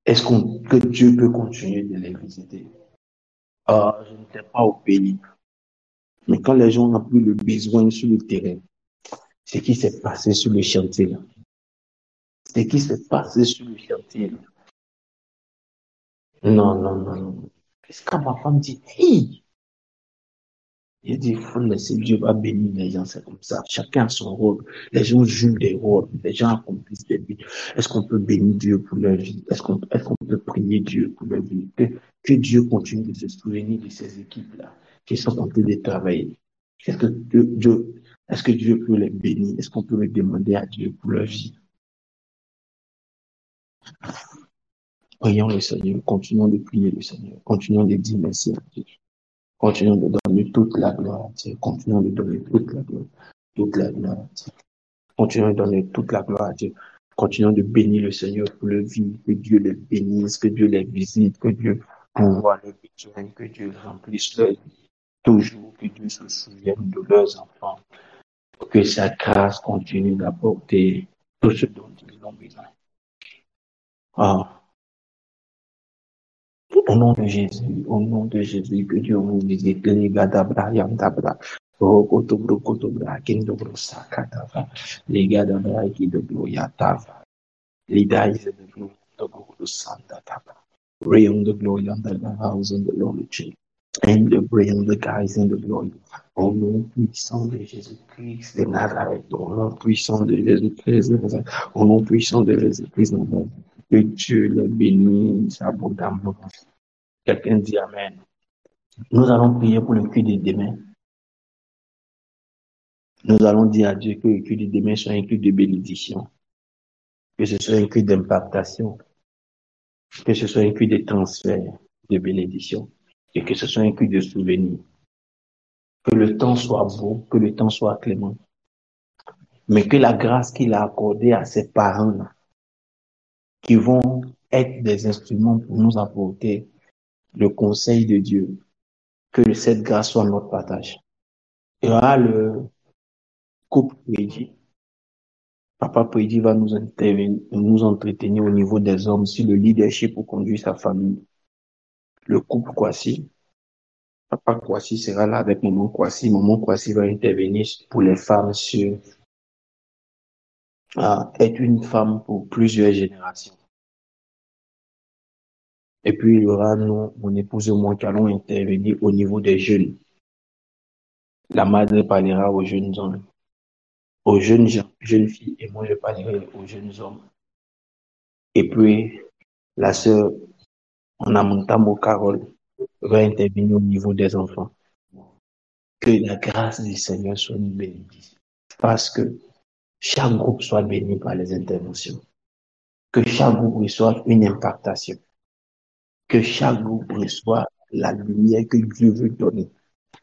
Est-ce que Dieu peut continuer de les visiter? Ah, je n'étais pas au pays. Mais quand les gens ont plus le besoin sur le terrain, ce qui s'est passé sur le chantier là, ce qui s'est passé sur le chantier là. Non, non, non, non. Qu'est-ce que ma femme dit? Hey! Il dit, il faut laisser Dieu va bénir les gens, c'est comme ça. Chacun a son rôle. Les gens jouent des rôles. Les gens accomplissent des vies. Est-ce qu'on peut bénir Dieu pour leur vie? Est-ce qu'on peut prier Dieu pour leur vie? Que Dieu continue de se souvenir de ces équipes-là qui sont en train de travailler. Est-ce que Dieu peut les bénir? Est-ce qu'on peut le demander à Dieu pour leur vie? Prions le Seigneur. Continuons de prier le Seigneur. Continuons de dire merci à Dieu. Continuons de donner toute la gloire à Dieu. Continuons de donner toute la gloire à Dieu. Continuons de donner toute la gloire à Dieu. Continuons de bénir le Seigneur pour le vie. Que Dieu les bénisse, que Dieu les visite, que Dieu pourvoie leurs besoins, que Dieu remplisse leur vie. Toujours que Dieu se souvienne de leurs enfants. Que sa grâce continue d'apporter tout ce dont ils ont besoin. Ah. Au nom de Jésus, que Dieu vous visite. Les gars d'Abraham, Yandabra. Rokotobro, Kotobra, Kindobro, Sakatava. Les gars d'Abraham, Kindobro, Yatava. Les guys in the glory, the glory Santa Tapa. Rayon the glory under the house and the glory tree. And the rayon the guys in the glory. Au nom puissant de Jésus-Christ de Nazareth. Au nom puissant de Jésus-Christ de Nazareth. Au nom puissant de Jésus-Christ de Nazareth. Que Dieu les bénisse abondamment. Quelqu'un dit Amen. Nous allons prier pour le culte de demain. Nous allons dire à Dieu que le culte de demain soit un culte de bénédiction. que ce soit un cul d'impactation, que ce soit un cul de transfert de bénédiction, et que ce soit un cul de souvenir. Que le temps soit beau, que le temps soit clément, mais que la grâce qu'il a accordée à ses parents, qui vont être des instruments pour nous apporter le conseil de Dieu, que cette grâce soit notre partage. Il y aura le couple prédit. Papa prédit va nous intervenir, nous entretenir au niveau des hommes sur le leadership pour conduire sa famille. Le couple Kwasi. Papa Kwasi sera là avec maman Kwasi. Maman Kwasi va intervenir pour les femmes sur être une femme pour plusieurs générations. Et puis, il y aura nous, mon épouse et moi, qui allons intervenir au niveau des jeunes. La madre parlera aux jeunes hommes, aux jeunes filles, et moi, je parlerai aux jeunes hommes. Et puis, la sœur, Onamontamo Carole, va intervenir au niveau des enfants. Que la grâce du Seigneur soit nous bénisse. Parce que chaque groupe soit béni par les interventions. Que chaque groupe reçoive une impactation. Que chaque groupe reçoive la lumière que Dieu veut donner.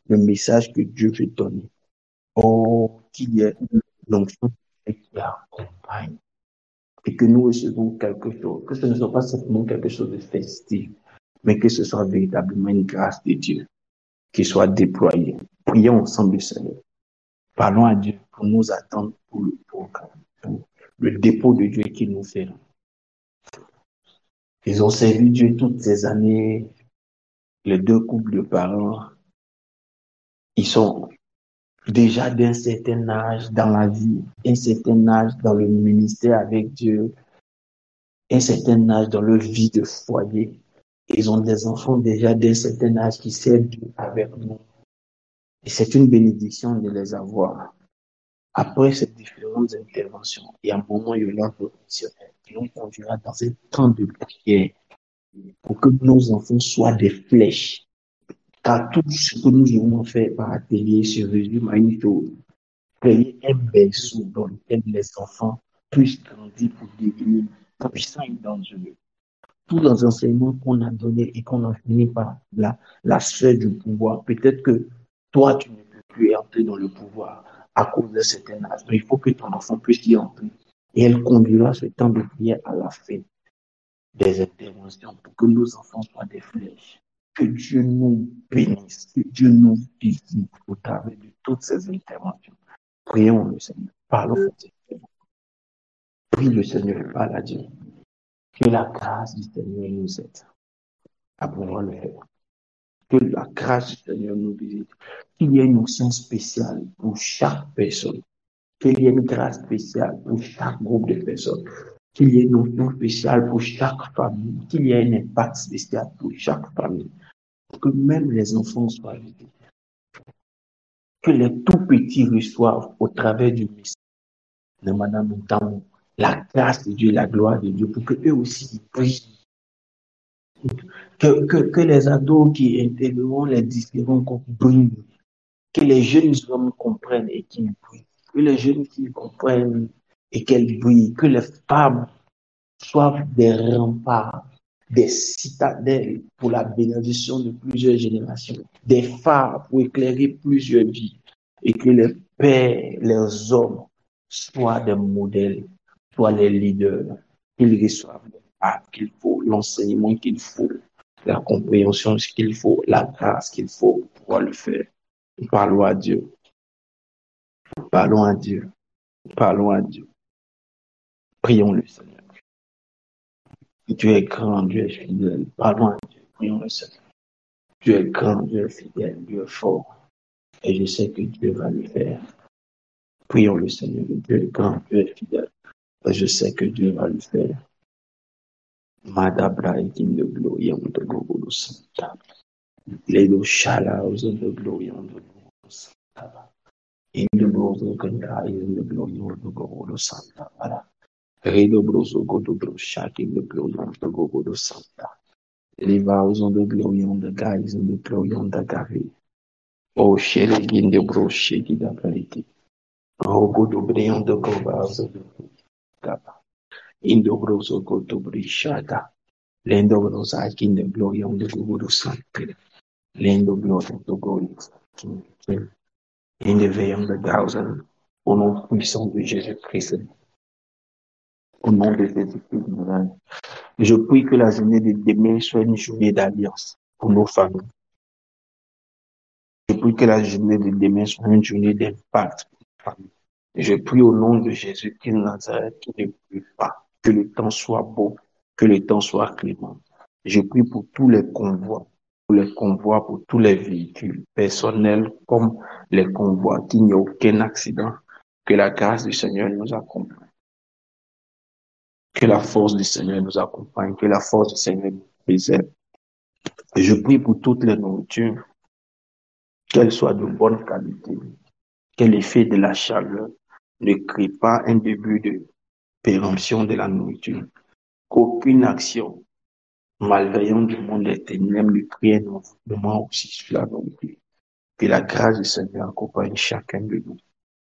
Le message que Dieu veut donner. Oh, qu'il y ait l'onction qui accompagne. Et que nous recevons quelque chose. Que ce ne soit pas simplement quelque chose de festif, mais que ce soit véritablement une grâce de Dieu qui soit déployée. Prions ensemble le Seigneur. Parlons à Dieu pour nous attendre pour le programme, pour le dépôt de Dieu qu'il nous fait. Ils ont servi Dieu toutes ces années. Les deux couples de parents, ils sont déjà d'un certain âge dans la vie, un certain âge dans le ministère avec Dieu, un certain âge dans leur vie de foyer. Ils ont des enfants déjà d'un certain âge qui servent Dieu avec nous. Et c'est une bénédiction de les avoir. Après ces différentes interventions, il y a un moment violent professionnel qui nous conduira dans un temps de prière pour que nos enfants soient des flèches. Car tout ce que nous avons fait par atelier se résume à une chose: créer un berceau dans lequel les enfants puissent grandir pour devenir puissants et dangereux. Tous les enseignements qu'on a donnés et qu'on a fini par la sphère du pouvoir, peut-être que toi, tu ne peux plus entrer dans le pouvoir à cause de certain âge, mais il faut que ton enfant puisse y entrer. Et elle conduira ce temps de prière à la fin des interventions pour que nos enfants soient des flèches. Que Dieu nous bénisse, que Dieu nous visite au travers de toutes ces interventions. Prions le Seigneur. Parlons. Prie le Seigneur, parle à Dieu. Que la grâce du Seigneur nous aide à pouvoir le faire. Que la grâce du Seigneur nous visite. Qu'il y ait une onction spéciale pour chaque personne. Qu'il y ait une grâce spéciale pour chaque groupe de personnes. Qu'il y ait une onction spéciale pour chaque famille. Qu'il y ait un impact spécial pour chaque famille. Que même les enfants soient visités. Que les tout petits reçoivent au travers du message de Madame Moutamo la grâce de Dieu, la gloire de Dieu, pour que eux aussi brillent. Que les ados qui intégreront les différents groupes brillent. Que les jeunes hommes comprennent et qu'ils brillent. Que les jeunes filles comprennent et qu'elles brillent. Que les femmes soient des remparts, des citadelles pour la bénédiction de plusieurs générations, des phares pour éclairer plusieurs vies. Et que les pères, les hommes soient des modèles, soient les leaders, qu'ils reçoivent l'art qu'il faut, l'enseignement qu'il faut, la compréhension qu'il faut, la grâce qu'il faut pour pouvoir le faire. Parlons à Dieu. Parlons à Dieu. Parlons à Dieu. Prions le Seigneur. Dieu est grand, Dieu est fidèle. Parlons à Dieu. Prions le Seigneur. Dieu est grand, Dieu est fidèle, Dieu est fort. Et je sais que Dieu va le faire. Prions le Seigneur. Dieu est grand, Dieu est fidèle. Et je sais que Dieu va le faire. Madabra et Kim de glory on the Google Santa. Ledo Shala on the glory on the Google Santa. In the Brozo Kanda in the glory on the Google Santa. Redo Brozo Godo Broshak in the glory on the Google Santa. Les vows on the glory on the guys on the glory on the Gavi. Oh, Shelly in the Broshaki da Parity. Oh, good obey on the Gobas of the Gaba. Indobroso Gotobrishada, Lendobrosa in the glory of the Guru Santre, Lendobroso to glory in the veillon de thousand, au nom puissant de Jésus-Christ, au nom de Jésus-Christ. Je prie que la journée de demain soit une journée d'alliance pour nos familles. Je prie que la journée de demain soit une journée d'impact pour nos familles. Je prie au nom de Jésus-Christ de Nazareth qui ne prie pas, que le temps soit beau, que le temps soit clément. Je prie pour tous les convois, pour tous les véhicules personnels comme les convois, qu'il n'y ait aucun accident, que la grâce du Seigneur nous accompagne, que la force du Seigneur nous accompagne, que la force du Seigneur nous préserve. Et je prie pour toutes les nourritures, qu'elles soient de bonne qualité, que l'effet de la chaleur ne crée pas un début de péremption de la nourriture, qu'aucune action malveillante du monde des ténèbres ne crée un envoûtement aussi sur la nourriture. Que la grâce du Seigneur accompagne chacun de nous.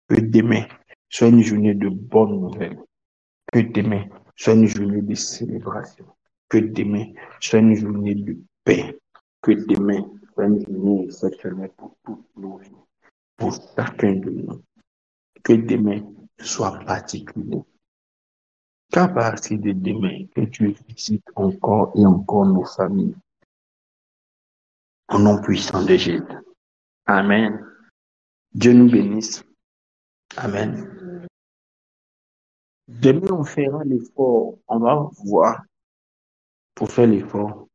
Que demain soit une journée de bonnes nouvelles. Que demain soit une journée de célébration. Que demain soit une journée de paix. Que demain soit une journée exceptionnelle pour toutes nos vies, pour chacun de nous. Que demain soit particulier. Qu'à partir de demain, que tu visites encore et encore nos familles. Au nom puissant de Jésus. Amen. Dieu nous bénisse. Amen. Demain, on fera l'effort. On va voir pour faire l'effort.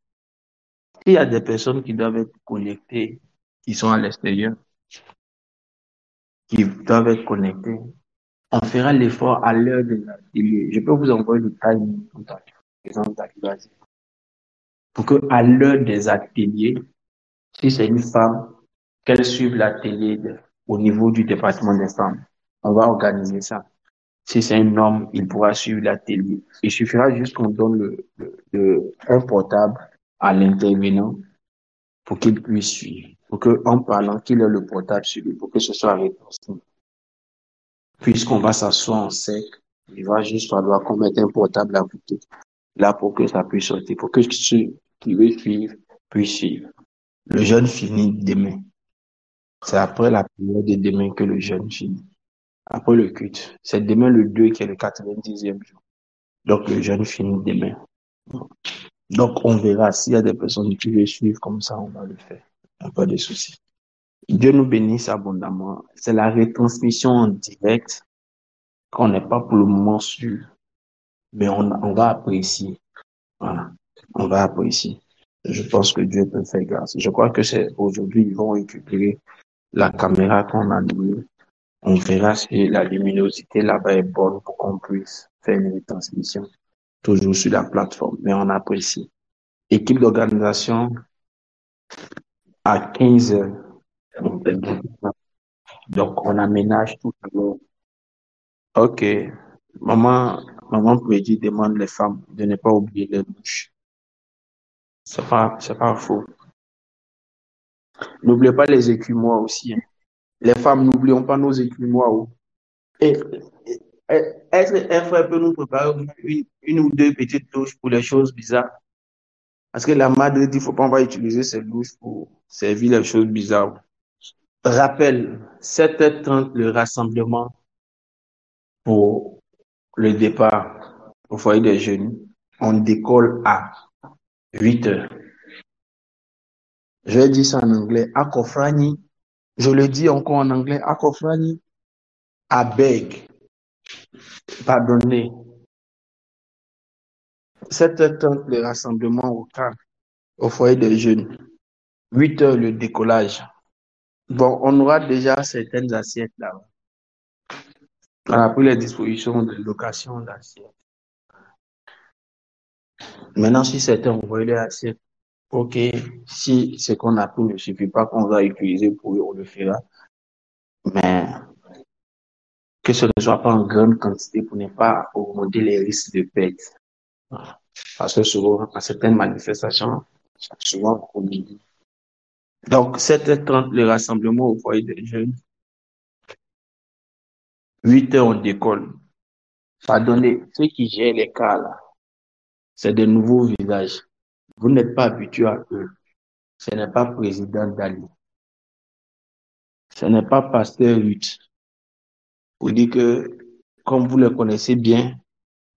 Il y a des personnes qui doivent être connectées, qui sont à l'extérieur, qui doivent être connectées. On fera l'effort à l'heure de l'atelier. Je peux vous envoyer le timing pour que à l'heure des ateliers, si c'est une femme, qu'elle suive l'atelier au niveau du département des femmes. On va organiser ça. Si c'est un homme, il pourra suivre l'atelier. Il suffira juste qu'on donne un portable à l'intervenant pour qu'il puisse suivre. Pour qu'en parlant, qu'il ait le portable sur lui, pour que ce soit réponsible. Puisqu'on va s'asseoir en sec, il va juste falloir qu'on mette un portable à côté, là pour que ça puisse sortir, pour que ceux qui veulent suivre puissent suivre. Le jeûne finit demain. C'est après la prière de demain que le jeûne finit. Après le culte. C'est demain le 2 qui est le 90e jour. Donc le jeûne finit demain. Donc on verra s'il y a des personnes qui veulent suivre comme ça, on va le faire. Pas de souci. Dieu nous bénisse abondamment. C'est la retransmission en direct qu'on n'est pas pour le moment sûr, mais on va apprécier. Voilà. On va apprécier. Je pense que Dieu peut faire grâce. Je crois que c'est aujourd'hui, ils vont récupérer la caméra qu'on a louée. On verra si la luminosité là-bas est bonne pour qu'on puisse faire une retransmission toujours sur la plateforme, mais on apprécie. Équipe d'organisation à 15 heures. Donc, on aménage tout à l'heure. OK. Maman Prédit demande les femmes de ne pas oublier les douches. C'est pas faux. N'oubliez pas les écumoires aussi, hein. Les femmes, n'oublions pas nos écumoires, oh. Et, est-ce qu'un frère peut nous préparer une ou deux petites douches pour les choses bizarres? Parce que la madre dit, faut pas, on va utiliser ces douches pour servir les choses bizarres. Rappel, 7h30, le rassemblement pour le départ au foyer des jeunes. On décolle à 8h. Je vais dire ça en anglais. Akofrani. Je le dis encore en anglais. Akofrani. Abeg. Pardonnez. 7h30, le rassemblement au foyer des jeunes. 8h, le décollage. Bon, on aura déjà certaines assiettes là. On a pris les dispositions de location d'assiettes. Maintenant, si certains envoient les assiettes, OK, si ce qu'on a pris ne suffit pas, qu'on va utiliser pour eux, on le fera. Mais que ce ne soit pas en grande quantité pour ne pas augmenter les risques de perte. Parce que souvent, à certaines manifestations, souvent, on dit. Donc, 7h30, le rassemblement au foyer des jeunes. 8h, on décolle. Pardonnez, ceux qui gèrent les cas là, c'est de nouveaux visages. Vous n'êtes pas habitué à eux. Ce n'est pas président Dali. Ce n'est pas pasteur Ruth. Vous dites que, comme vous le connaissez bien,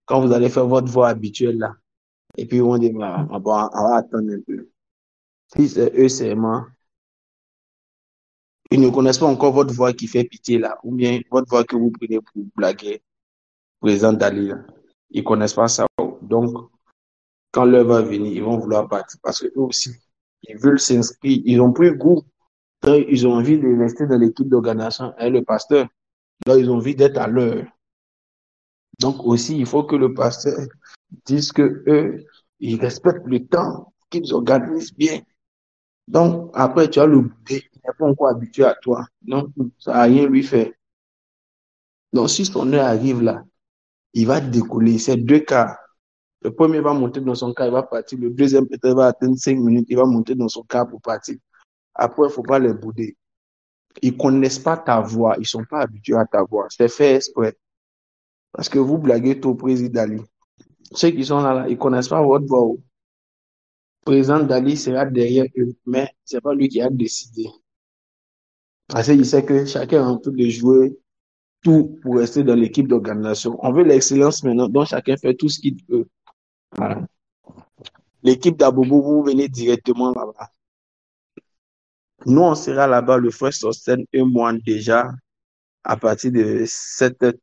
quand vous allez faire votre voix habituelle là, et puis ils vont dire, bon, on va attendre un peu. Si c'est eux seulement, ils ne connaissent pas encore votre voix qui fait pitié là, ou bien votre voix que vous prenez pour blaguer, président Dali là. Ils ne connaissent pas ça. Donc, quand l'heure va venir, ils vont vouloir partir parce qu'eux aussi, ils veulent s'inscrire. Ils n'ont plus goût. Ils ont envie de rester dans l'équipe d'organisation et le pasteur. Là, ils ont envie d'être à l'heure. Donc aussi, il faut que le pasteur dise que eux, ils respectent le temps, qu'ils organisent bien. Donc, après, tu as le boudet, il n'est pas encore habitué à toi. Donc, ça n'a rien lui fait. Donc, si son heure arrive là, il va décoller. C'est deux cas. Le premier va monter dans son cas, il va partir. Le deuxième, peut-être, va atteindre 5 minutes, il va monter dans son cas pour partir. Après, il ne faut pas les bouder. Ils ne connaissent pas ta voix. Ils ne sont pas habitués à ta voix. C'est fait exprès. Parce que vous blaguez tout au président Dali. Ceux qui sont là, ils ne connaissent pas votre voix. Le président Dali sera derrière eux, mais ce n'est pas lui qui a décidé. Parce qu'il sait que chacun est en train de jouer tout pour rester dans l'équipe d'organisation. On veut l'excellence maintenant, donc chacun fait tout ce qu'il peut. Voilà. L'équipe d'Abobo, vous venez directement là-bas. Nous, on sera là-bas, le frère Sosten et moi déjà, à partir de 7h30.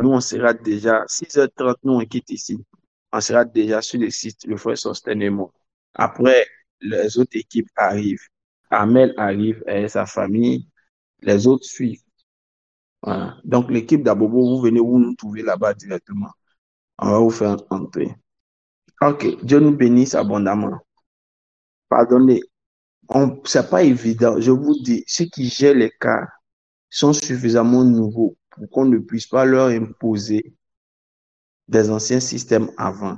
Nous, on sera déjà 6h30, nous, on quitte ici. On sera déjà sur le site, le frère Sosten et moi. Après, les autres équipes arrivent. Amel arrive avec sa famille. Les autres suivent. Voilà. Donc, l'équipe d'Abobo, vous venez, vous nous trouvez là-bas directement. On va vous faire entrer. Ok, Dieu nous bénisse abondamment. Pardonnez, c'est pas évident. Je vous dis, ceux qui gèrent les cas sont suffisamment nouveaux pour qu'on ne puisse pas leur imposer des anciens systèmes avant.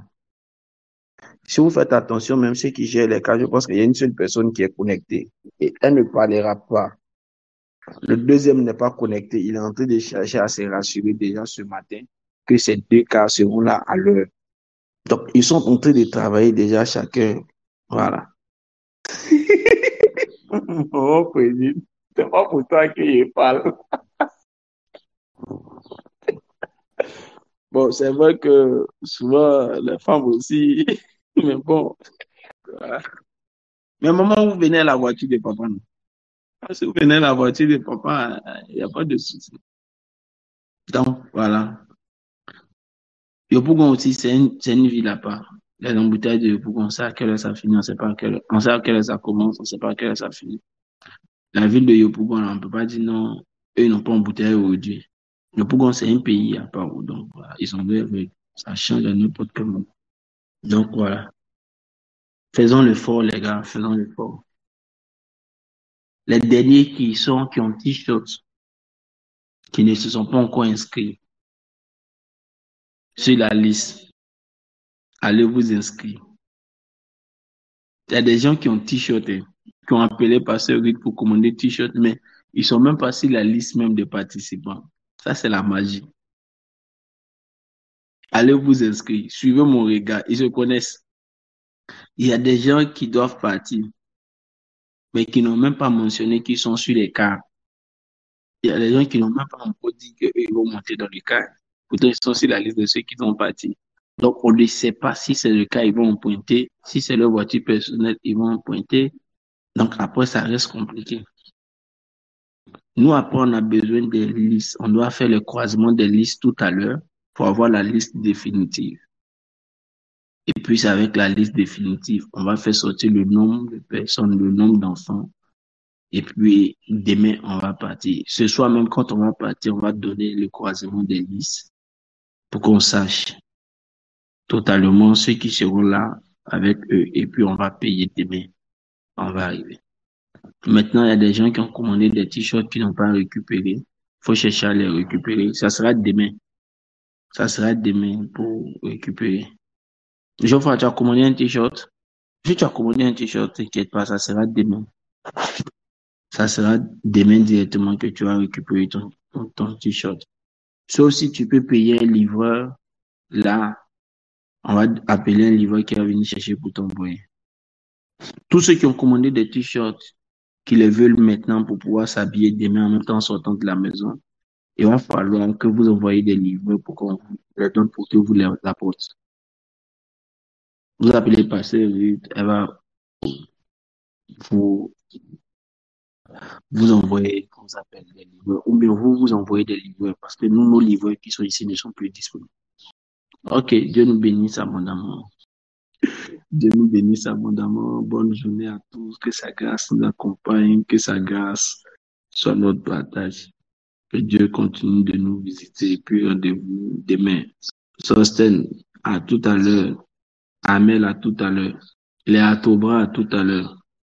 Si vous faites attention, même ceux qui gèrent les cas, je pense qu'il y a une seule personne qui est connectée et elle ne parlera pas. Le deuxième n'est pas connecté. Il est en train de chercher à se rassurer déjà ce matin que ces deux cas seront là à l'heure. Donc, ils sont en train de travailler déjà chacun. Voilà. Oh, président, c'est pas pour toi que je parle. Bon, c'est vrai que souvent, les femmes aussi, mais bon, voilà. Mais maman, vous venez à la voiture de papa, non? Si vous venez à la voiture de papa, il n'y a pas de souci. Donc, voilà. Yopougon aussi, c'est une ville à part. Les embouteillages de Yopougon, on sait à quelle heure ça finit, on sait pas à quelle heure, on sait à quelle heure ça commence, on sait pas à quelle heure ça finit. La ville de Yopougon, on ne peut pas dire non, eux, ils n'ont pas embouteillage aujourd'hui. Yopougon, c'est un pays à part. Donc, voilà, ils sont deux, ça change à n'importe quel moment. Donc, voilà. Faisons l'effort, les gars, faisons l'effort. Les derniers qui ont t-shirt, qui ne se sont pas encore inscrits sur la liste, allez vous inscrire. Il y a des gens qui ont t-shirt, qui ont appelé Pasteur Rick pour commander t-shirt, mais ils sont même pas sur la liste même des participants. Ça, c'est la magie. Allez vous inscrire. Suivez mon regard. Ils se connaissent. Il y a des gens qui doivent partir, mais qui n'ont même pas mentionné qu'ils sont sur les cartes. Il y a des gens qui n'ont même pas encore dit qu'ils vont monter dans les cartes. Pourtant, ils sont sur la liste de ceux qui sont partis. Donc, on ne sait pas si c'est le cas, ils vont en pointer. Si c'est leur voiture personnelle, ils vont en pointer. Donc, après, ça reste compliqué. Nous, après, on a besoin des listes. On doit faire le croisement des listes tout à l'heure pour avoir la liste définitive. Et puis, avec la liste définitive, on va faire sortir le nombre de personnes, le nombre d'enfants. Et puis, demain, on va partir. Ce soir même, quand on va partir, on va donner le croisement des listes pour qu'on sache totalement ceux qui seront là avec eux. Et puis, on va payer demain. On va arriver. Maintenant, il y a des gens qui ont commandé des t-shirts qui n'ont pas récupéré. Il faut chercher à les récupérer. Ça sera demain. Ça sera demain pour récupérer. Geoffroy, tu as commandé un t-shirt? Si tu as commandé un t-shirt, t'inquiète pas, ça sera demain. Ça sera demain directement que tu vas récupérer ton t-shirt. Sauf si tu peux payer un livreur, là, on va appeler un livreur qui va venir chercher pour t'envoyer. Tous ceux qui ont commandé des t-shirts, qui les veulent maintenant pour pouvoir s'habiller demain en même temps en sortant de la maison, il va falloir que vous envoyez des livreurs pour qu'on vous les donne pour que vous les apportez. Vous appelez passer Ruth, elle va vous, vous envoyer, comment ça s'appelle, des livreurs, ou bien vous vous envoyez des livreurs parce que nous, nos livreurs qui sont ici ne sont plus disponibles. Ok, Dieu nous bénisse abondamment. Dieu nous bénisse abondamment. Bonne journée à tous. Que sa grâce nous accompagne, que sa grâce soit notre partage. Que Dieu continue de nous visiter. Puis rendez-vous demain. Sosten, à tout à l'heure. Amel, à tout à l'heure. Léa Tobra, à tout à l'heure.